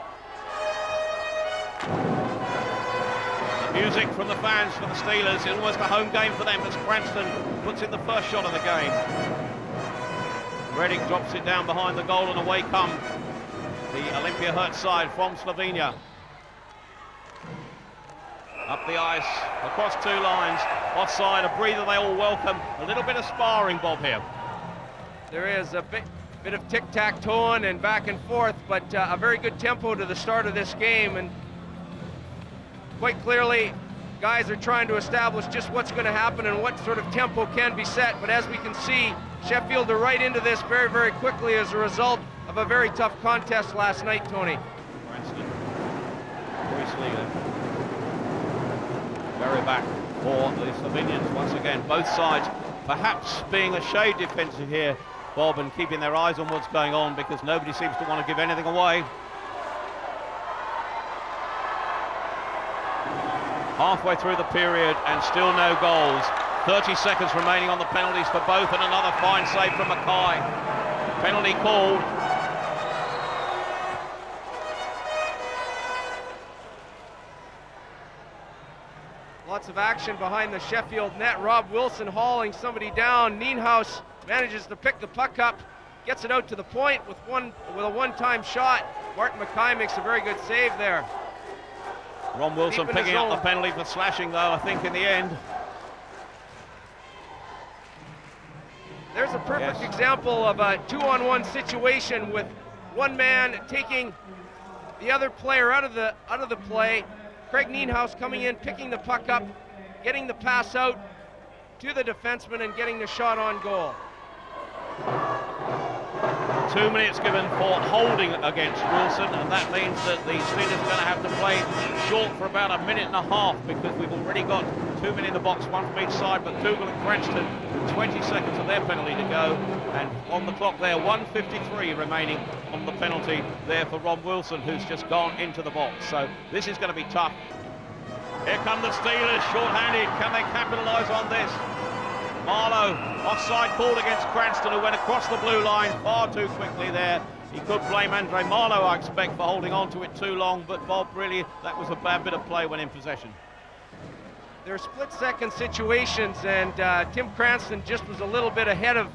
Music from the fans for the Steelers. It's almost a home game for them as Cranston puts in the first shot of the game. Reddick drops it down behind the goal and away come the Olympia Hertz side from Slovenia. Up the ice, across 2 lines, offside, a breather they all welcome. A little bit of sparring, Bob, here. There is a bit of tic-tac-toeing and back and forth, but a very good tempo to the start of this game, and quite clearly guys are trying to establish just what's going to happen and what sort of tempo can be set. But as we can see, Sheffield are right into this very, very quickly as a result of a very tough contest last night, Tony. Cranston, Priestley, very back for the Slovenians once again. Both sides perhaps being a shade defensive here, Bob, and keeping their eyes on what's going on because nobody seems to want to give anything away. Halfway through the period and still no goals. 30 seconds remaining on the penalties for both, and another fine save from Mackay. Penalty called. Lots of action behind the Sheffield net. Rob Wilson hauling somebody down. Nienhuis manages to pick the puck up, gets it out to the point with a one-time shot. Martin Mackay makes a very good save there. Ron Wilson picking up the penalty for slashing, though, I think, in the end. There's a perfect example of a 2-on-1 situation with one man taking the other player out of the play. Craig Nienhuis coming in, picking the puck up, getting the pass out to the defenseman and getting the shot on goal. 2 minutes given for holding against Wilson, and that means that the Steelers are going to have to play short for about a minute and a half because we've already got 2 men in the box, one from each side, but Dougal and Cranston with 20 seconds of their penalty to go, and on the clock there, 1:53 remaining on the penalty there for Ron Wilson, who's just gone into the box. So this is going to be tough. Here come the Steelers, short-handed. Can they capitalise on this? Marlowe, offside called against Cranston, who went across the blue line far too quickly there. He could blame Andre Marlowe, I expect, for holding on to it too long, but Bob, really, that was a bad bit of play when in possession. They're split-second situations, and Tim Cranston just was a little bit ahead of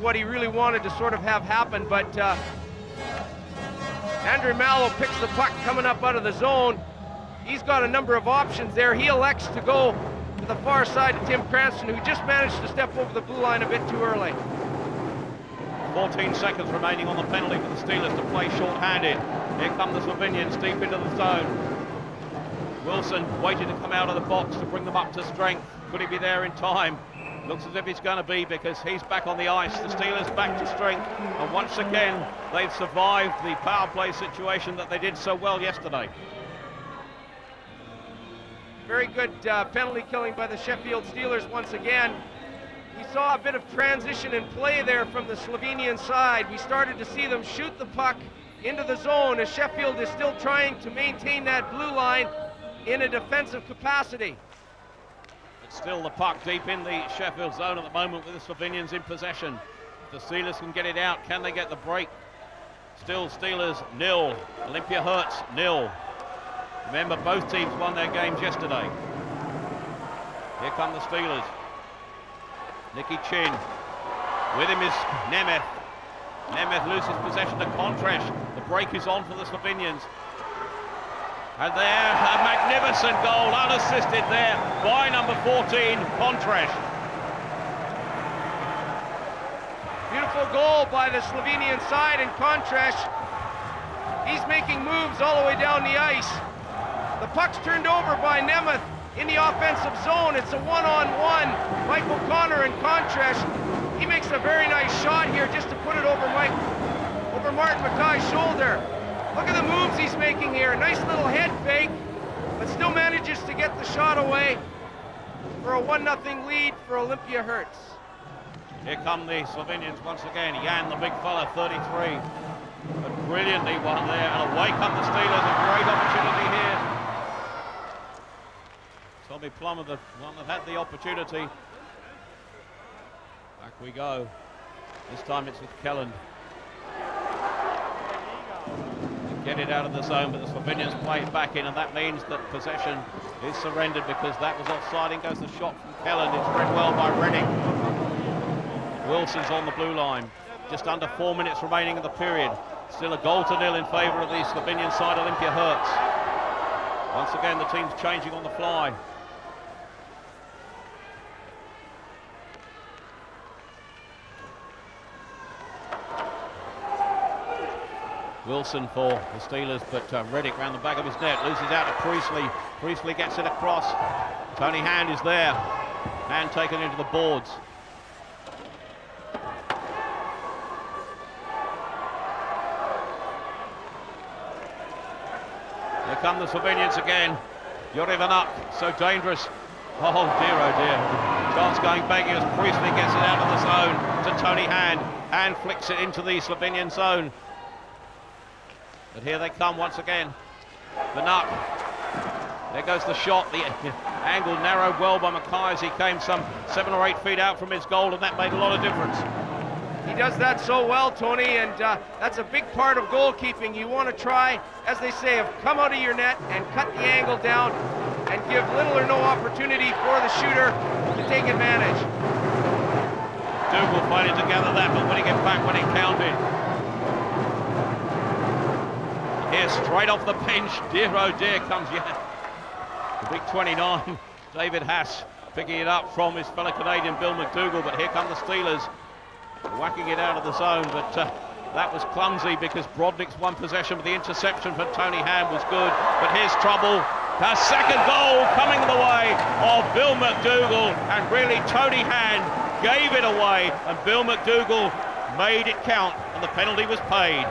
what he really wanted to sort of have happen, but Andre Marlowe picks the puck coming up out of the zone. He's got a number of options there. He elects to go to the far side of Tim Cranston, who just managed to step over the blue line a bit too early. 14 seconds remaining on the penalty for the Steelers to play short-handed. Here come the Slovenians deep into the zone. Wilson waiting to come out of the box to bring them up to strength. Could he be there in time? Looks as if he's going to be, because he's back on the ice. The Steelers back to strength, and once again they've survived the power play situation that they did so well yesterday. Very good penalty killing by the Sheffield Steelers once again. We saw a bit of transition in play there from the Slovenian side. We started to see them shoot the puck into the zone as Sheffield is still trying to maintain that blue line in a defensive capacity. But still the puck deep in the Sheffield zone at the moment with the Slovenians in possession. If the Steelers can get it out, can they get the break? Still Steelers 0, Olympia Hertz 0. Remember, both teams won their games yesterday. Here come the Steelers. Nicky Chin. With him is Nemeth. Nemeth loses possession to Kontresh. The break is on for the Slovenians. And there, a magnificent goal, unassisted there by number 14, Kontresh. Beautiful goal by the Slovenian side, and Kontresh, he's making moves all the way down the ice. The puck's turned over by Nemeth in the offensive zone. It's a one-on-one. Mike O'Connor and Kontresh. He makes a very nice shot here just to put it over Martin Mackay's shoulder. Look at the moves he's making here. Nice little head fake, but still manages to get the shot away for a 1-0 lead for Olympia Hertz. Here come the Slovenians once again. Jan, the big fella, 33. But brilliantly won there, and away come the Steelers. A great opportunity here. Tommy Plummer, the one that had the opportunity. Back we go. This time it's with Kelland. Get it out of the zone, but the Slovenians play it back in, and that means that possession is surrendered because that was offside. In goes the shot from Kelland. It's read well by Reddick. Wilson's on the blue line. Just under 4 minutes remaining in the period. Still a 0-0 in favour of the Slovenian side, Olympia Hertz. Once again, the team's changing on the fly. Wilson for the Steelers, but Reddick round the back of his net, loses out to Priestley. Priestley gets it across. Tony Hand is there. Hand taken into the boards. Here come the Slovenians again. Jurivanak, so dangerous. Oh dear, chance going begging as Priestley gets it out of the zone to Tony Hand. Hand flicks it into the Slovenian zone. But here they come once again. Vanak. There goes the shot. The angle narrowed well by Mackay as he came some 7 or 8 feet out from his goal, and that made a lot of difference. He does that so well, Tony, and that's a big part of goalkeeping. You want to try, as they say, come out of your net and cut the angle down and give little or no opportunity for the shooter to take advantage. Dougal fighting to gather that, but winning it back when it counted. Here, straight off the bench, dear oh dear, comes the big 29, David Haas, picking it up from his fellow Canadian Bill McDougall, but here come the Steelers, whacking it out of the zone, but that was clumsy because Brodnick's one possession, but the interception from Tony Hand was good, but here's trouble. A second goal coming the way of Bill McDougall, and really Tony Hand gave it away, and Bill McDougall made it count, and the penalty was paid.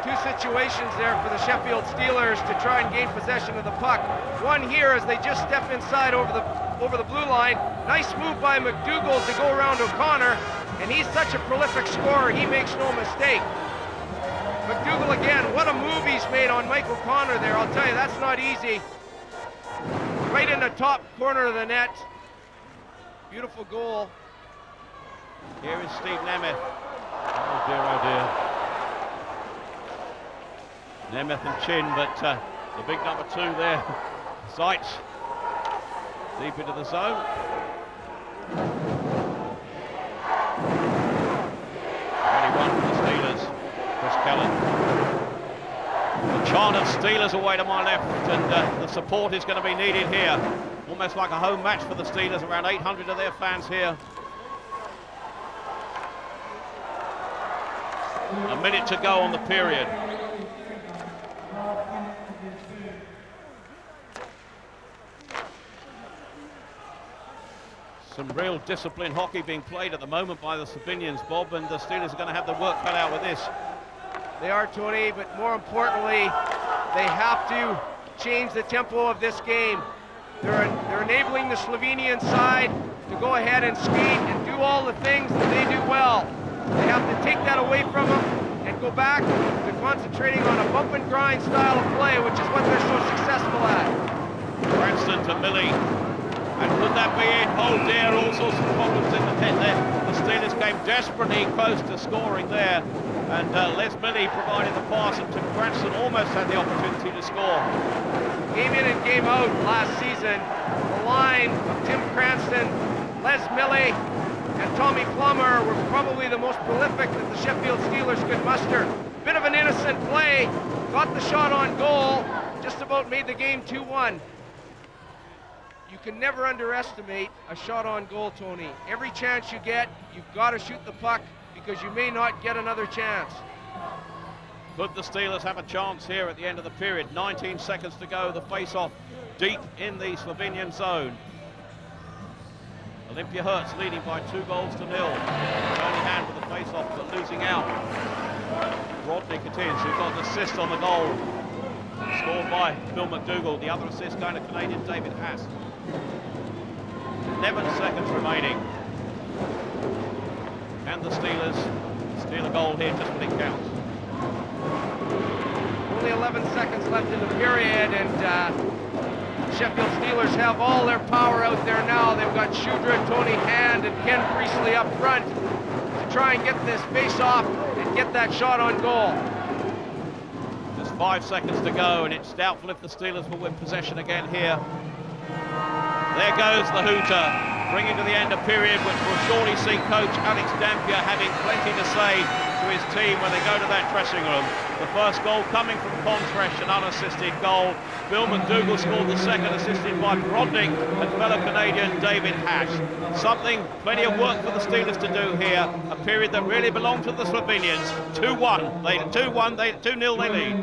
Two situations there for the Sheffield Steelers to try and gain possession of the puck. One here as they just step inside over the blue line. Nice move by McDougall to go around O'Connor, and he's such a prolific scorer, he makes no mistake. McDougall again, what a move he's made on Mike O'Connor there. I'll tell you, that's not easy. Right in the top corner of the net. Beautiful goal. Here is Steve Nemeth. Oh dear, oh dear. Nemeth and Chin, but the big number 2 there, Zeitz, deep into the zone. 21 for the Steelers, Chris Kelland. The chant of Steelers away to my left, and the support is going to be needed here. Almost like a home match for the Steelers, around 800 of their fans here. A minute to go on the period. Some real disciplined hockey being played at the moment by the Slovenians, Bob, and the Steelers are going to have their work cut out with this. They are, Tony, but more importantly, they have to change the tempo of this game. They're enabling the Slovenian side to go ahead and skate and do all the things that they do well. They have to take that away from them and go back to concentrating on a bump and grind style of play, which is what they're so successful at. Branston to Millie. And could that be it? Oh dear, all sorts of problems in the net there. The Steelers came desperately close to scoring there. And Les Millie provided the pass, and Tim Branston almost had the opportunity to score. Game in and game out last season, the line of Tim Cranston, Les Milley and Tommy Plummer were probably the most prolific that the Sheffield Steelers could muster. Bit of an innocent play, got the shot on goal, just about made the game 2-1. You can never underestimate a shot on goal, Tony. Every chance you get, you've got to shoot the puck because you may not get another chance. Could the Steelers have a chance here at the end of the period? 19 seconds to go, the face-off deep in the Slovenian zone. Olympia Hertz leading by 2-0. Tony Hand with the face-off, but losing out. Rodnick it is, who got an assist on the goal. Scored by Bill McDougall. The other assist going to Canadian David Haas. 11 seconds remaining. And the Steelers steal a goal here just when it counts. Only 11 seconds left in the period, and Sheffield Steelers have all their power out there now. They've got Shudra, Tony Hand, and Ken Priestley up front to try and get this face-off and get that shot on goal. Just 5 seconds to go, and it's doubtful if the Steelers will win possession again here. There goes the hooter, bringing to the end a period which will surely see coach Alex Dampier having plenty to say to his team when they go to that dressing room. The first goal coming from Contresh, an unassisted goal. Bill McDougall scored the second, assisted by Brodnik and fellow Canadian David Hash. Plenty of work for the Steelers to do here. A period that really belonged to the Slovenians. 2-1, 2-0 they lead.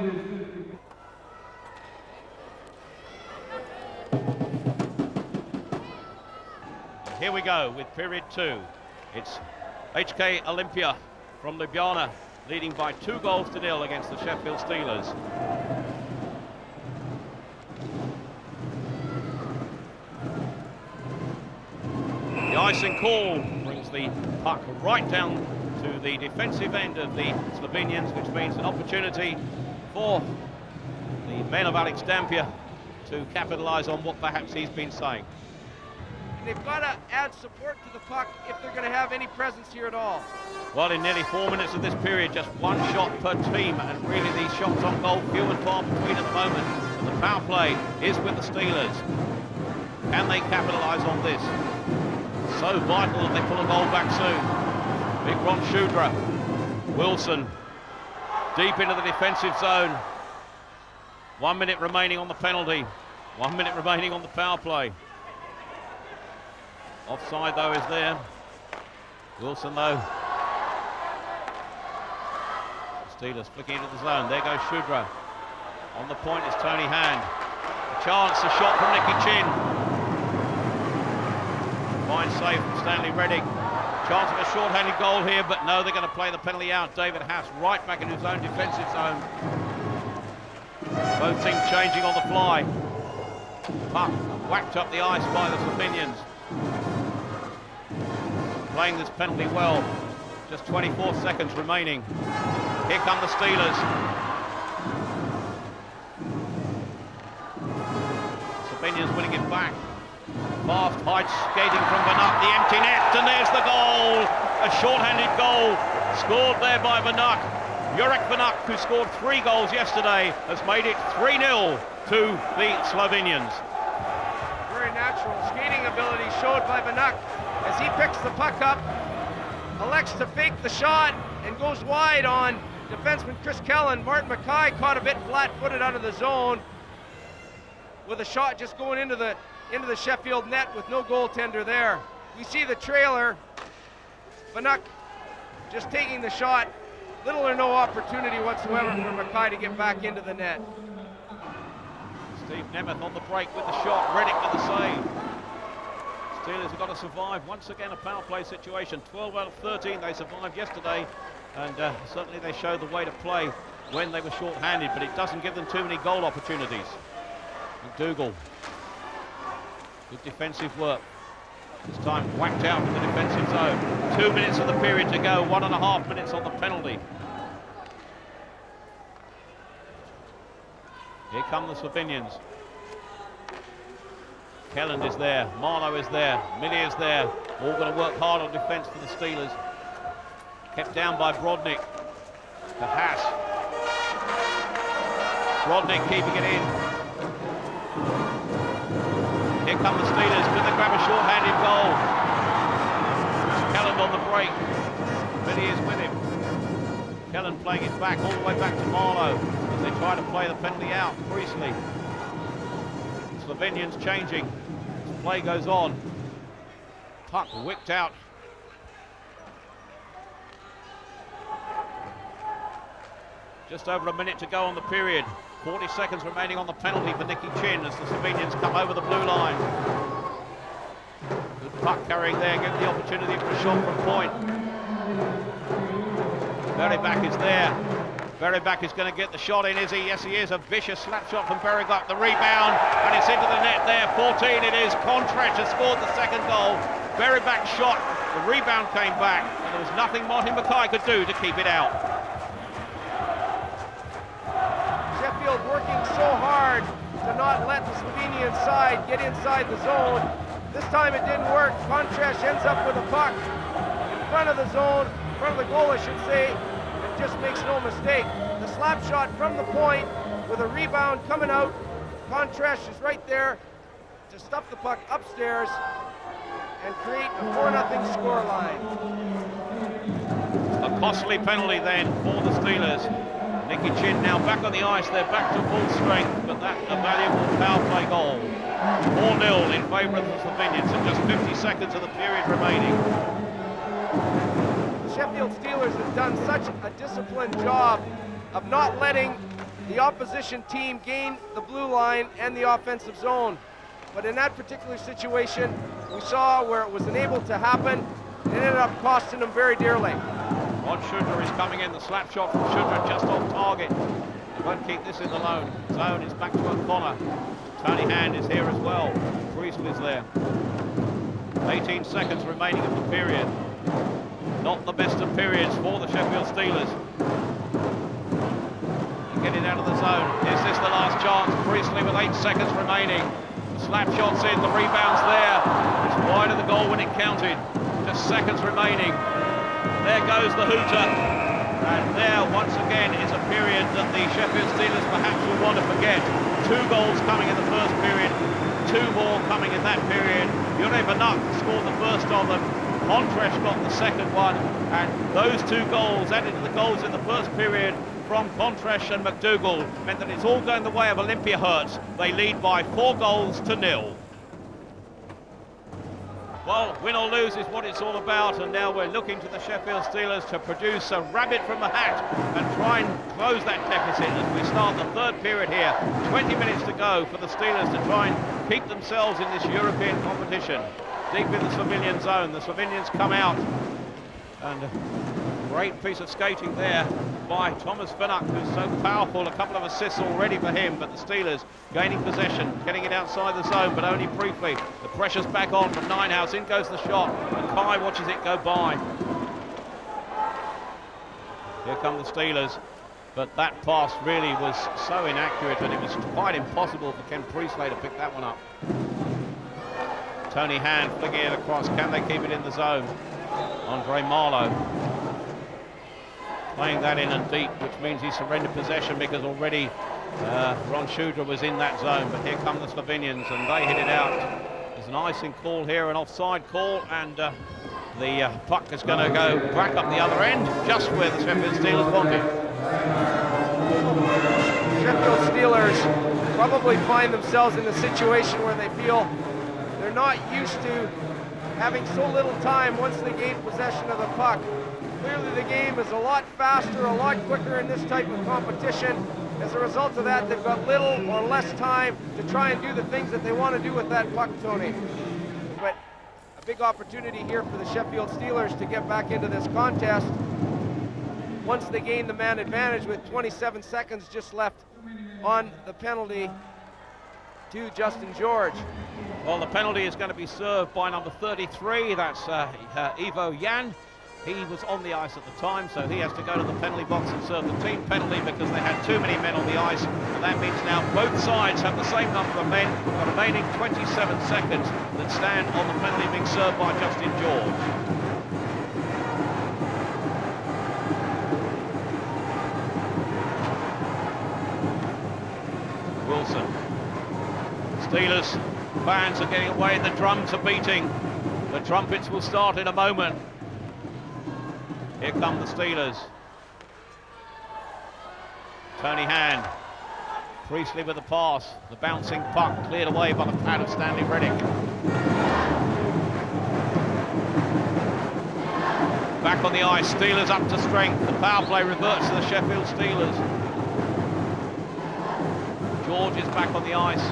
Here we go with period 2. It's HK Olympia from Ljubljana leading by 2-0 against the Sheffield Steelers. The icing call brings the puck right down to the defensive end of the Slovenians, which means an opportunity for the men of Alex Dampier to capitalise on what perhaps he's been saying. They've got to add support to the puck if they're going to have any presence here at all. Well, in nearly 4 minutes of this period, just one shot per team, and really these shots on goal few and far between at the moment. And the power play is with the Steelers. Can they capitalise on this? So vital that they pull a goal back soon. Big Ron Shudra. Wilson deep into the defensive zone. 1 minute remaining on the penalty. 1 minute remaining on the power play. Offside, though, is there. Wilson, though. Steelers flicking into the zone. There goes Shudra. On the point is Tony Hand. A chance, a shot from Nicky Chin. Fine save from Stanley Reddick. Chance of a short-handed goal here, but no, they're going to play the penalty out. David Haas right back in his own defensive zone. Both teams changing on the fly. Puck whacked up the ice by the Slovenians. Playing this penalty well. Just 24 seconds remaining. Here come the Steelers. Slovenians winning it back. Fast height skating from Vanuk, the empty net, and there's the goal. A short-handed goal scored there by Vanuk. Jurek Vanuk, who scored 3 goals yesterday, has made it 3-0 to the Slovenians. Very natural skating ability showed by Vanuk as he picks the puck up, elects to fake the shot, and goes wide on defenseman Chris Kellen. Martin Mackay caught a bit flat-footed out of the zone with a shot just going into the Sheffield net with no goaltender there. We see the trailer. Vanuk just taking the shot. Little or no opportunity whatsoever for Mackay to get back into the net. Steve Nemeth on the break with the shot. Reddick with the save. Steelers have got to survive once again a power play situation. 12 out of 13 they survived yesterday, and certainly they showed the way to play when they were short-handed, but it doesn't give them too many goal opportunities. McDougall, good defensive work. This time whacked out from the defensive zone. 2 minutes of the period to go, 1.5 minutes on the penalty. Here come the Slovenians. Kelland is there, Marlowe is there, Millie is there. All going to work hard on defence for the Steelers. Kept down by Brodnik. To Haas. Brodnik keeping it in. Here come the Steelers. Could they grab a short-handed goal? Holland on the break. Billy is with him. Kellen playing it back, all the way back to Marlowe as they try to play the penalty out. Priestley. Slovenians changing. As play goes on. Puck whipped out. Just over a minute to go on the period. 40 seconds remaining on the penalty for Nicky Chin as the Slovenians come over the blue line. Good puck carrying there, getting the opportunity for a shot from point. Beribak is there. Beribak is going to get the shot in, is he? Yes, he is. A vicious slap shot from Beribak. The rebound, and it's into the net there. 14 it is. Contrach has scored the second goal. Beribak shot. The rebound came back, and there was nothing Martin Mackay could do to keep it out. Sheffield working so hard to not let the Slovenian side get inside the zone. This time it didn't work. Contrash ends up with a puck in front of the zone, in front of the goal I should say, and just makes no mistake. The slap shot from the point with a rebound coming out. Contrash is right there to stuff the puck upstairs and create a 4-0 scoreline. A costly penalty then for the Steelers. Nicky Chin now back on the ice, they're back to full strength, but that's a valuable power play goal. 4-0 in favour of the Slovenians, and just 50 seconds of the period remaining. The Sheffield Steelers have done such a disciplined job of not letting the opposition team gain the blue line and the offensive zone. But in that particular situation, we saw where it was unable to happen. It ended up costing them very dearly. Ron Shudra is coming in, the slap shot from Shudra just off target. They won't keep this in the zone. It's back to O'Connor. Tony Hand is here as well. Priestley's there. 18 seconds remaining of the period. Not the best of periods for the Sheffield Steelers. Get it out of the zone. Is this the last chance? Priestley with 8 seconds remaining. The slap shot's in, the rebound's there. It's wide of the goal when it counted. Just seconds remaining. There goes the hooter, and there once again is a period that the Sheffield Steelers perhaps will want to forget. 2 goals coming in the first period, 2 more coming in that period. Jure Banuk scored the first of them, Contrash got the second one, and those 2 goals added to the goals in the first period from Contrash and McDougall meant that it's all going the way of Olympia Hertz. They lead by 4 goals to 0. Well, win or lose is what it's all about, and now we're looking to the Sheffield Steelers to produce a rabbit from the hat and try and close that deficit as we start the third period here. 20 minutes to go for the Steelers to try and keep themselves in this European competition. Deep in the Slovenian zone, the Slovenians come out, and a great piece of skating there by Thomas Banuk, who's so powerful. A couple of assists already for him, but the Steelers gaining possession, getting it outside the zone, but only briefly. The pressure's back on from Ninehouse. In goes the shot, and Kai watches it go by. Here come the Steelers, but that pass really was so inaccurate, and it was quite impossible for Ken Priestley to pick that one up. Tony Hand flicking it across. Can they keep it in the zone? Andre Marlowe playing that in and deep, which means he surrendered possession because already Ron Shudra was in that zone. But here come the Slovenians, and they hit it out. There's an icing call here, an offside call, and the puck is going to go back up the other end, just where the Sheffield Steelers want it. Sheffield Steelers probably find themselves in a situation where they feel they're not used to having so little time once they gain possession of the puck. Clearly the game is a lot faster, a lot quicker in this type of competition. As a result of that, they've got little or less time to try and do the things that they want to do with that puck, Tony. But a big opportunity here for the Sheffield Steelers to get back into this contest once they gain the man advantage with 27 seconds just left on the penalty to Justin George. Well, the penalty is going to be served by number 33, that's Ivo Jan. He was on the ice at the time, so he has to go to the penalty box and serve the team penalty because they had too many men on the ice, and that means now both sides have the same number of men. The remaining 27 seconds that stand on the penalty being served by Justin George. Wilson. Steelers fans are getting away, the drums are beating. The trumpets will start in a moment. Here come the Steelers. Tony Hand. Priestley with the pass. The bouncing puck cleared away by the pad of Stanley Reddick. Back on the ice, Steelers up to strength. The power play reverts to the Sheffield Steelers. George is back on the ice.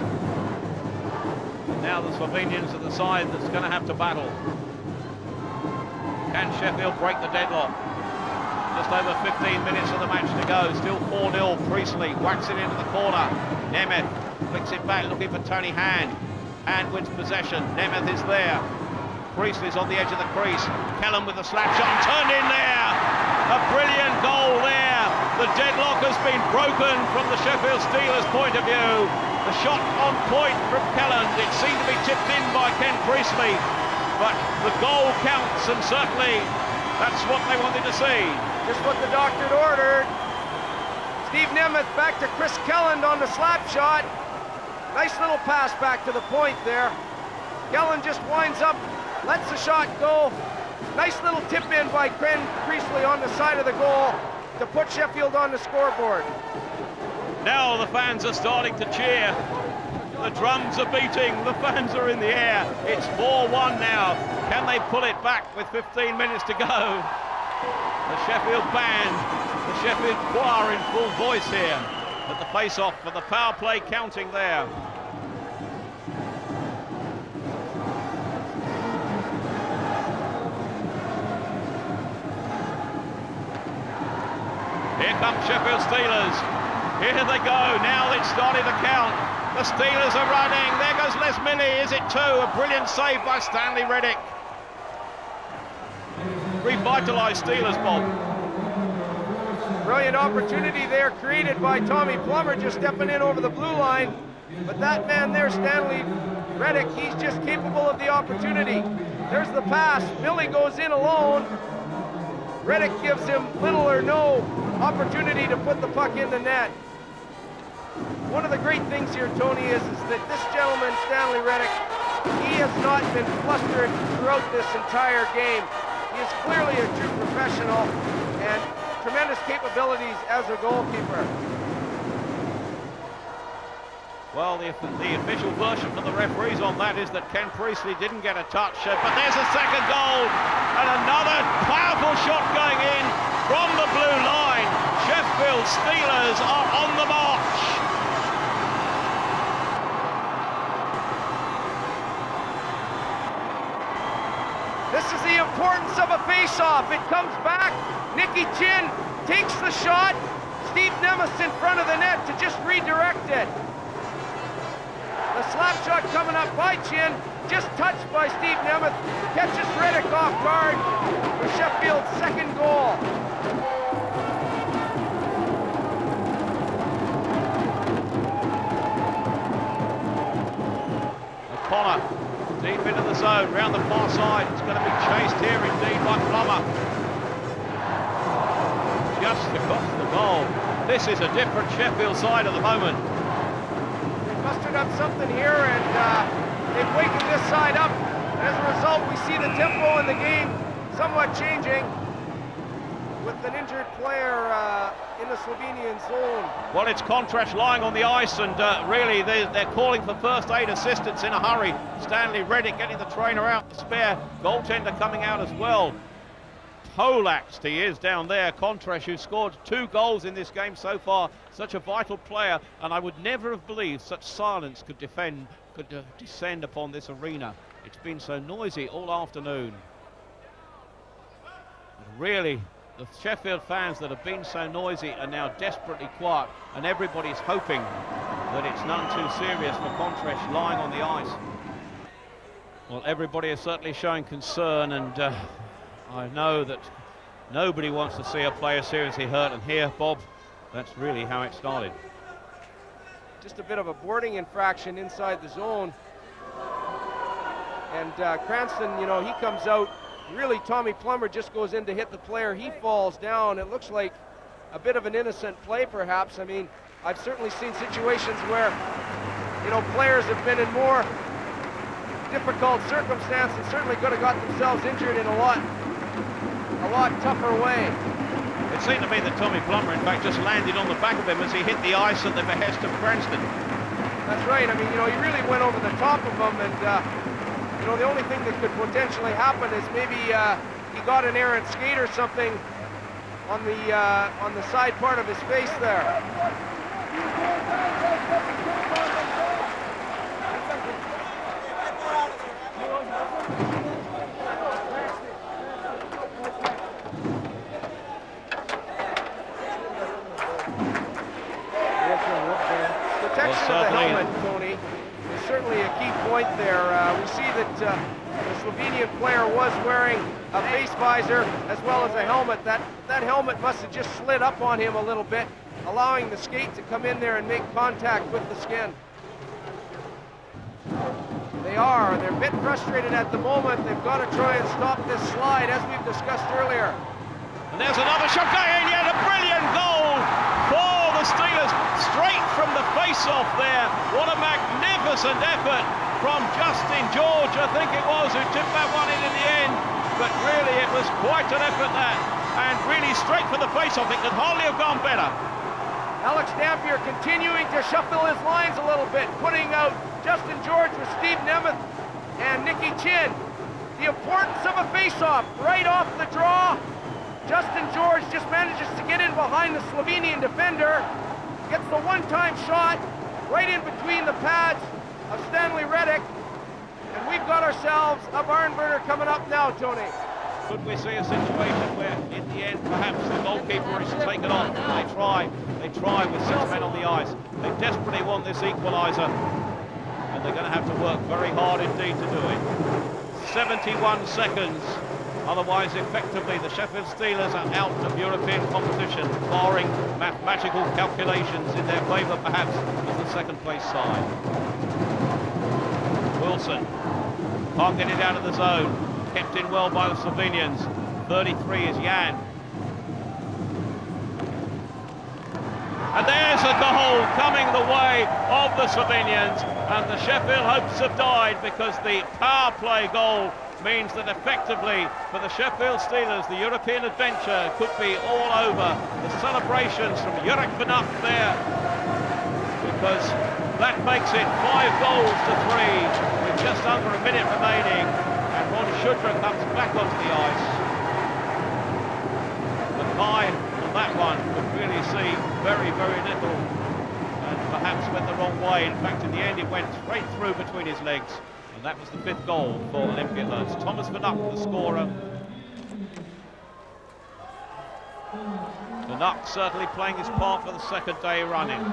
Now the Slovenians are the side that's going to have to battle. Can Sheffield break the deadlock? Just over 15 minutes of the match to go. Still 4-0. Priestley whacks it into the corner. Nemeth flicks it back, looking for Tony Hand. Hand wins possession. Nemeth is there. Priestley's on the edge of the crease. Kellan with the slap shot and turned in there. A brilliant goal there. The deadlock has been broken from the Sheffield Steelers' point of view. The shot on point from Kellan. It seemed to be tipped in by Ken Priestley, but the goal counts, and certainly that's what they wanted to see. Just what the doctor had ordered. Steve Nemeth back to Chris Kellan on the slap shot. Nice little pass back to the point there. Kellan just winds up, lets the shot go. Nice little tip in by Ken Priestley on the side of the goal to put Sheffield on the scoreboard. Now the fans are starting to cheer. The drums are beating, the fans are in the air. It's 4-1 now. Can they pull it back with 15 minutes to go? The Sheffield band, the Sheffield choir in full voice here at the face-off for the power play counting there. Here come Sheffield Steelers. Here they go. Now it's starting to count. The Steelers are running. There goes Les Millie. Is it two? A brilliant save by Stanley Reddick. Revitalised Steelers, Bob. Brilliant opportunity there created by Tommy Plummer just stepping in over the blue line. But that man there, Stanley Reddick, he's just capable of the opportunity. There's the pass. Millie goes in alone. Reddick gives him little or no opportunity to put the puck in the net. One of the great things here, Tony, is that this gentleman, Stanley Reddick, he has not been flustered throughout this entire game. He is clearly a true professional and tremendous capabilities as a goalkeeper. Well, the official version from the referees on that is that Ken Priestley didn't get a touch, but there's a second goal and another powerful shot going in from the blue line. Sheffield Steelers are on the march. This is the importance of a face-off. It comes back. Nicky Chin takes the shot. Steve Nemeth in front of the net to just redirect it. The slap shot coming up by Chin, just touched by Steve Nemeth, catches Reddick off guard for Sheffield's second goal. O'Connor deep into the zone, round the far side. It's going to be chased here indeed by Plummer. Just across the goal. This is a different Sheffield side at the moment. Mustered up something here, and they've wakened this side up. And as a result, we see the tempo in the game somewhat changing with an injured player in the Slovenian zone. Well, it's Contrash lying on the ice, and really they're calling for first aid assistance in a hurry. Stanley Reddick getting the trainer out, the spare goaltender coming out as well. Poleaxed he is down there. Contrash, who scored 2 goals in this game so far, such a vital player, and I would never have believed such silence could descend upon this arena. It's been so noisy all afternoon. But really, the Sheffield fans that have been so noisy are now desperately quiet, and everybody's hoping that it's none too serious for Contrash lying on the ice. Well, everybody is certainly showing concern, and I know that nobody wants to see a player seriously hurt, and here, Bob, that's really how it started. Just a bit of a boarding infraction inside the zone. And Cranston, you know, he comes out. Really, Tommy Plummer just goes in to hit the player. He falls down. It looks like a bit of an innocent play, perhaps. I mean, I've certainly seen situations where, you know, players have been in more difficult circumstances, certainly could have got themselves injured in a lot a lot tougher way. It seemed to me that Tommy Plummer, in fact, just landed on the back of him as he hit the ice at the behest of Cranston. That's right. I mean, you know, he really went over the top of him, and you know, the only thing that could potentially happen is maybe he got an errant skate or something on the side part of his face there. Protection of the helmet, Tony, is certainly a key point there. We see that the Slovenian player was wearing a face visor as well as a helmet. That helmet must have just slid up on him a little bit, allowing the skate to come in there and make contact with the skin. They're a bit frustrated at the moment. They've got to try and stop this slide, as we've discussed earlier. And there's another shot going in, yet a brilliant goal for the Steelers, straight from the face-off there. What a magnificent effort from Justin George, I think it was, who tipped that one in the end. But really, it was quite an effort that, and really straight for the face-off. It could hardly have gone better. Alex Dampier continuing to shuffle his lines a little bit, putting out Justin George with Steve Nemeth and Nicky Chin. The importance of a face-off right off the draw. Justin George just manages to get in behind the Slovenian defender, gets the one-time shot right in between the pads of Stanley Reddick, and we've got ourselves a barn burner coming up now, Tony. Could we see a situation where, in the end, perhaps the goalkeeper is taken off? They try with 6 men on the ice. They desperately want this equaliser, and they're going to have to work very hard indeed to do it. 71 seconds. Otherwise, effectively, the Sheffield Steelers are out of European competition, barring mathematical calculations in their favour, perhaps, as the second-place side. Wilson can't get it out of the zone. Kept in well by the Slovenians. 33 is Jan. And there's a goal coming the way of the Slovenians, and the Sheffield hopes have died because the power play goal means that effectively for the Sheffield Steelers the European adventure could be all over. The celebrations from Jurek Vanuck there, because that makes it 5 goals to 3 with just under a minute remaining, and Ron Shudra comes back onto the ice. Mackay on that one could really see very, very little, and perhaps went the wrong way. In fact, in the end it went straight through between his legs. And that was the 5th goal for Olympia Hertz. Thomas Vanuck, the scorer. Vanuck certainly playing his part for the 2nd day running.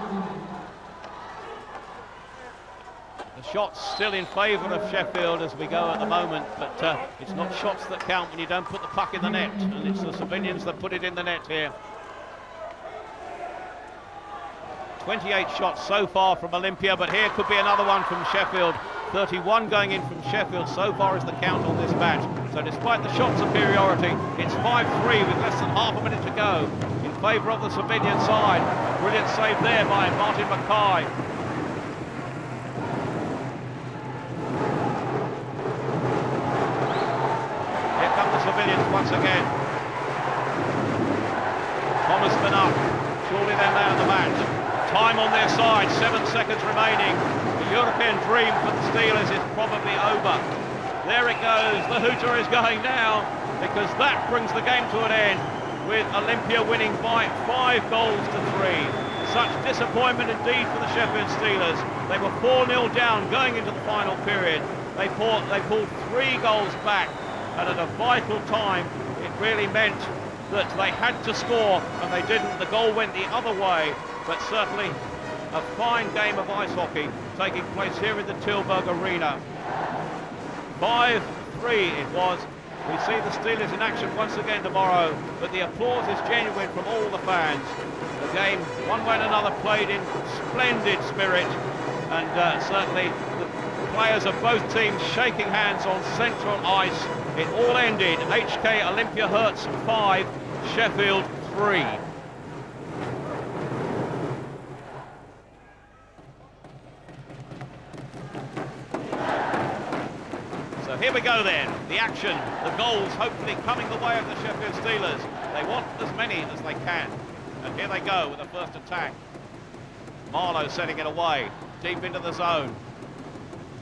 The shots still in favour of Sheffield as we go at the moment, but it's not shots that count when you don't put the puck in the net, and it's the Slovenians that put it in the net here. 28 shots so far from Olympia, but here could be another one from Sheffield. 31 going in from Sheffield so far is the count on this match. So despite the shot superiority, it's 5-3 with less than half a minute to go in favour of the Slovenian side. Brilliant save there by Martin Mackay. Here come the Slovenians once again. Thomas Vanuck, surely their man of the match. Time on their side, 7 seconds remaining. The European dream for the Steelers is probably over. There it goes, the hooter is going now, because that brings the game to an end, with Olympia winning by 5 goals to 3. Such disappointment indeed for the Sheffield Steelers. They were 4-0 down going into the final period. They pulled 3 goals back, and at a vital time, it really meant that they had to score, and they didn't. The goal went the other way. But certainly a fine game of ice hockey taking place here in the Tilburg Arena. 5-3 it was. We see the Steelers in action once again tomorrow, but the applause is genuine from all the fans. The game, one way and another, played in splendid spirit, and certainly the players of both teams shaking hands on central ice. It all ended HK Olympia Hertz 5, Sheffield 3. here we go then. The action, the goals hopefully coming the way of the Sheffield Steelers. They want as many as they can. And here they go with the first attack. Marlowe setting it away, deep into the zone.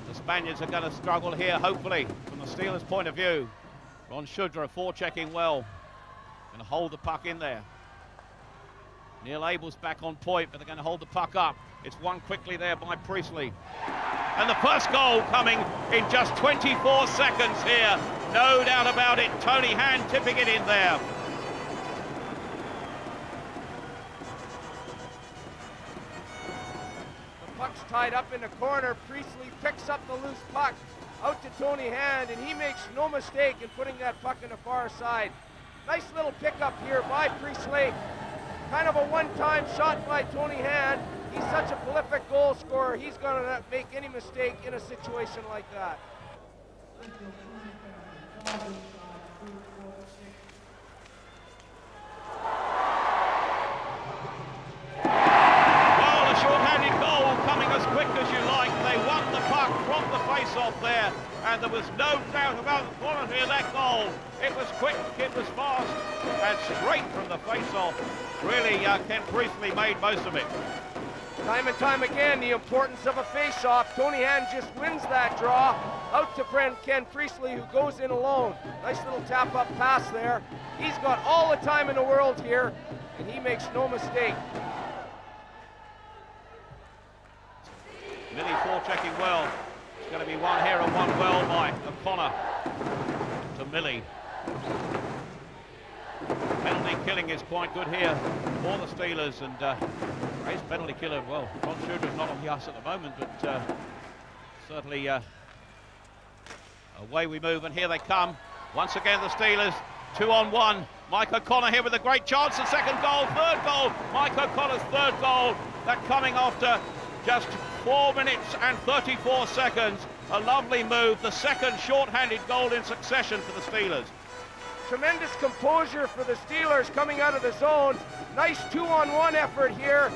The Spaniards are going to struggle here, hopefully, from the Steelers' point of view. Ron Shudra forechecking well. Going to hold the puck in there. Neil Abel's back on point, but they're going to hold the puck up. It's won quickly there by Priestley. And the first goal coming in just 24 seconds here. No doubt about it. Tony Hand tipping it in there. The puck's tied up in the corner. Priestley picks up the loose puck out to Tony Hand, and he makes no mistake in putting that puck in the far side. Nice little pickup here by Priestley. Kind of a one-time shot by Tony Hand. He's such a prolific goal scorer. He's going to not make any mistake in a situation like that. Well, a short-handed goal coming as quick as you like. They won the puck from the face-off there, and there was no doubt about the quality of that goal. It was quick, it was fast, and straight from the face-off. Really, Ken Priestley made most of it. Time and time again, the importance of a face-off. Tony Hand just wins that draw out to friend Ken Priestley, who goes in alone. Nice little tap-up pass there. He's got all the time in the world here, and he makes no mistake. Millie forechecking well. It's going to be one here and one well by O'Connor to Millie. Penalty killing is quite good here for the Steelers, and Ray's penalty killer, well, Ron Shudra is not on the ice at the moment, but certainly away we move, and here they come. Once again, the Steelers, 2-on-1. Mike O'Connor here with a great chance, and second goal, third goal. Mike O'Connor's third goal, that coming after just 4 minutes and 34 seconds. A lovely move, the second short-handed goal in succession for the Steelers. Tremendous composure for the Steelers coming out of the zone. Nice 2-on-1 effort here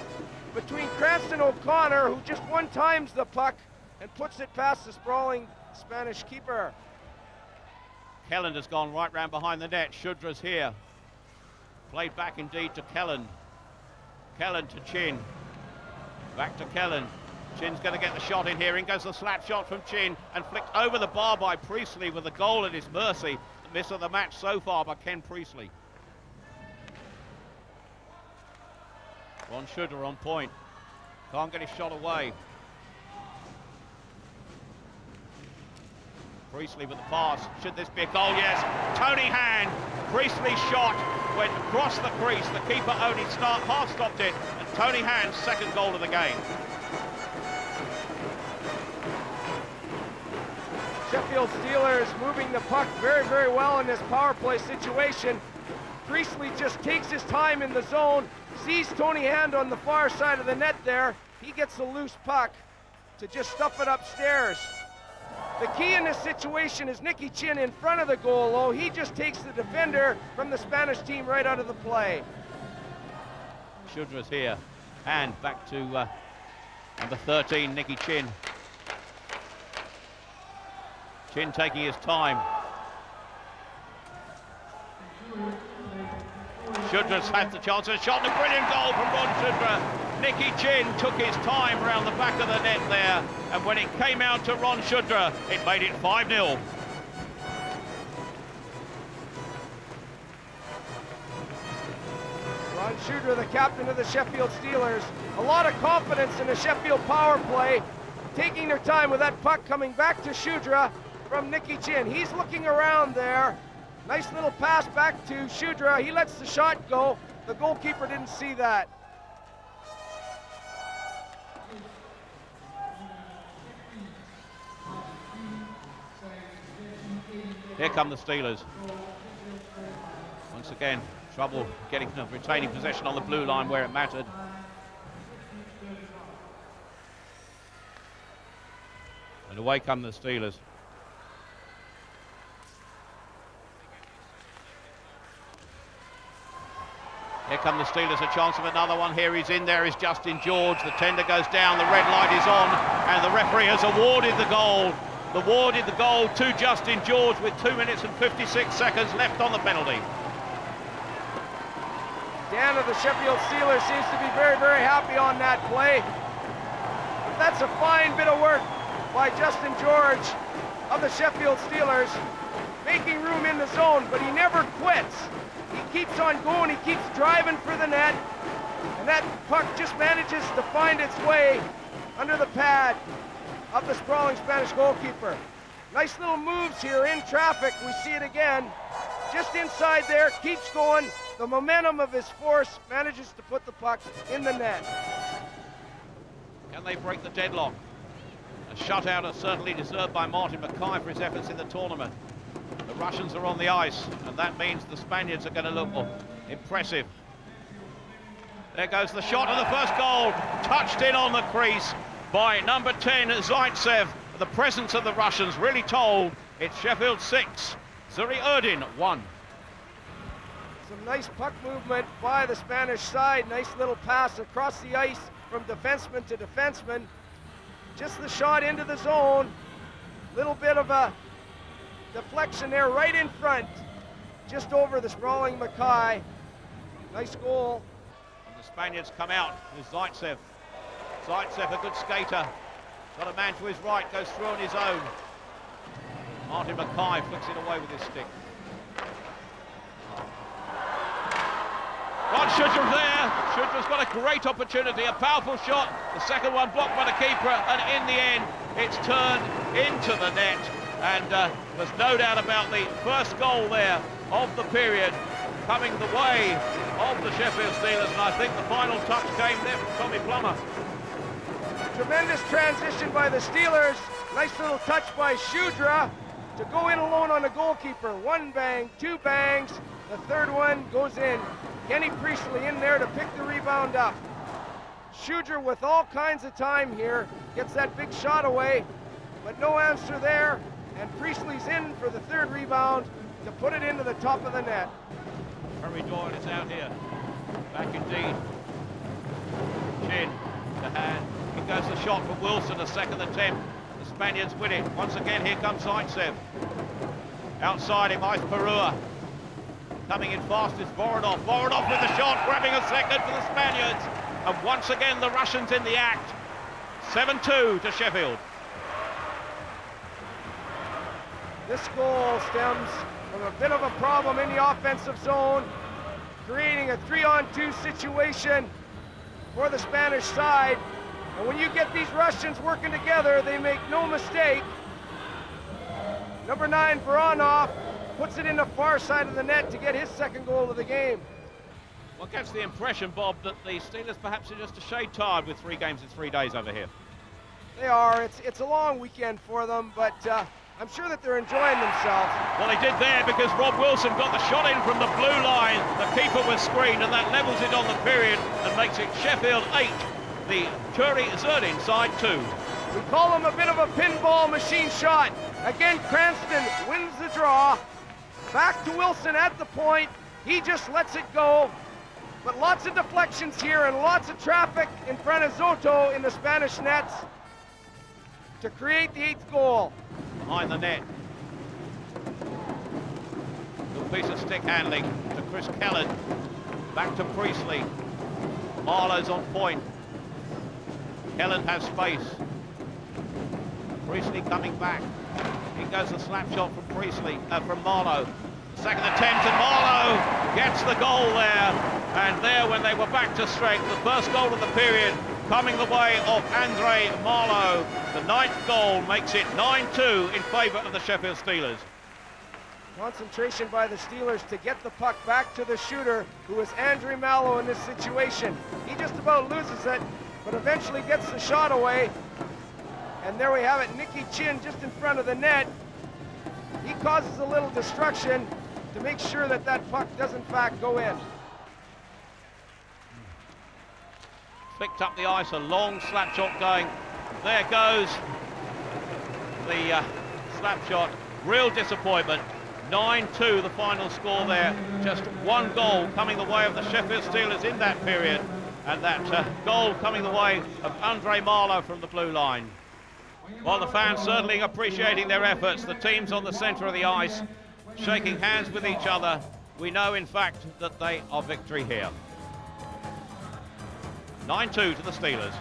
between Cranston O'Connor, who just one-times the puck and puts it past the sprawling Spanish keeper. Kelland has gone right round behind the net. Shudra's here. Played back indeed to Kelland. Kelland to Chin. Back to Kelland. Chin's going to get the shot in here. In goes the slap shot from Chin, and flicked over the bar by Priestley with the goal at his mercy. The miss of the match so far by Ken Priestley. Ron Shudra on point. Can't get his shot away. Priestley with the pass. Should this be a goal? Yes. Tony Hand. Priestley's shot went across the crease. The keeper only half stopped it. And Tony Hand's second goal of the game. Sheffield Steelers moving the puck very, very well in this power play situation. Priestley just takes his time in the zone, sees Tony Hand on the far side of the net there. He gets the loose puck to just stuff it upstairs. The key in this situation is Nicky Chin in front of the goal, though. He just takes the defender from the Spanish team right out of the play. Shudra's here. And back to number 13, Nicky Chin. Chin taking his time. Shudra's had the chance and shot, and a brilliant goal from Ron Shudra. Nicky Chin took his time around the back of the net there, and when it came out to Ron Shudra, it made it 5-0. Ron Shudra, the captain of the Sheffield Steelers. A lot of confidence in the Sheffield power play, taking their time with that puck coming back to Shudra from Nicky Chin. He's looking around there. Nice little pass back to Shudra. He lets the shot go. The goalkeeper didn't see that. Here come the Steelers. Once again, trouble retaining possession on the blue line where it mattered. And away come the Steelers. Here come the Steelers, a chance of another one. Here he's in, there is Justin George. The tender goes down, the red light is on, and the referee has awarded the goal awarded the goal to Justin George with 2 minutes and 56 seconds left on the penalty. Dan of the Sheffield Steelers seems to be very, very happy on that play. That's a fine bit of work by Justin George of the Sheffield Steelers, making room in the zone, but he never quits. He keeps on going, he keeps driving for the net, and that puck just manages to find its way under the pad of the sprawling Spanish goalkeeper. Nice little moves here in traffic. We see it again. Just inside there, keeps going. The momentum of his force manages to put the puck in the net. Can they break the deadlock? A shutout is certainly deserved by Martin Mackay for his efforts in the tournament. The Russians are on the ice, and that means the Spaniards are going to look impressive. There goes the shot of the first goal, touched in on the crease by number 10, Zaitsev. The presence of the Russians really told. It's Sheffield 6, Zuri Erdin 1. Some nice puck movement by the Spanish side. Nice little pass across the ice from defenseman to defenseman. Just the shot into the zone. Little bit of a deflection there right in front, just over the sprawling Mackay. Nice goal. And the Spaniards come out with Zaitsev. Zaitsev, a good skater. Got a man to his right, goes through on his own. Martin Mackay flicks it away with his stick. Ron Shudra there. Shudra's got a great opportunity, a powerful shot. The second one blocked by the keeper, and in the end, it's turned into the net. And there's no doubt about the first goal there of the period coming the way of the Sheffield Steelers, and I think the final touch came there from Tommy Plummer. Tremendous transition by the Steelers. Nice little touch by Shudra to go in alone on the goalkeeper. One bang, two bangs. The third one goes in. Kenny Priestley in there to pick the rebound up. Shudra with all kinds of time here. Gets that big shot away, but no answer there. And Priestley's in for the third rebound to put it into the top of the net. Harry Doyle is out here. Back indeed. Chin to hand. Here goes the shot from Wilson, a second attempt. The Spaniards win it. Once again, here comes Zaitsev. Outside him, Ice Perua. Coming in fast is Voronov. Voronov with the shot, grabbing a second for the Spaniards. And once again, the Russians in the act. 7-2 to Sheffield. This goal stems from a bit of a problem in the offensive zone, creating a 3-on-2 situation for the Spanish side. And when you get these Russians working together, they make no mistake. Number 9, Voronov, puts it in the far side of the net to get his second goal of the game. Well, it gives the impression, Bob, that the Steelers perhaps are just a shade tired with 3 games in 3 days over here. They are. It's a long weekend for them, but I'm sure that they're enjoying themselves. Well, they did there because Rob Wilson got the shot in from the blue line. The keeper was screened, and that levels it on the period and makes it Sheffield 8, the Zuri Erdin side 2. We call him a bit of a pinball machine shot. Again, Cranston wins the draw. Back to Wilson at the point. He just lets it go. But lots of deflections here and lots of traffic in front of Zoto in the Spanish nets to create the 8th goal. Behind the net. Little piece of stick handling to Chris Kellen. Back to Priestley. Marlowe's on point. Kellen has space. Priestley coming back. Here goes the slap shot from Priestley, from Marlowe. Second attempt, and Marlowe gets the goal there. And there, when they were back to strength, the first goal of the period coming the way of Andre Marlowe. The 9th goal makes it 9-2 in favour of the Sheffield Steelers. Concentration by the Steelers to get the puck back to the shooter, who is Andre Marlowe in this situation. He just about loses it, but eventually gets the shot away. And there we have it, Nicky Chin just in front of the net. He causes a little destruction to make sure that that puck does in fact go in. Flicked up the ice, a long slap shot going. There goes the slap shot. Real disappointment. 9-2 the final score there. Just 1 goal coming the way of the Sheffield Steelers in that period. And that goal coming the way of Andre Marlowe from the blue line. Well, the fans certainly appreciating their efforts. The teams on the centre of the ice shaking hands with each other. We know, in fact, that they are victory here. 9-2 to the Steelers.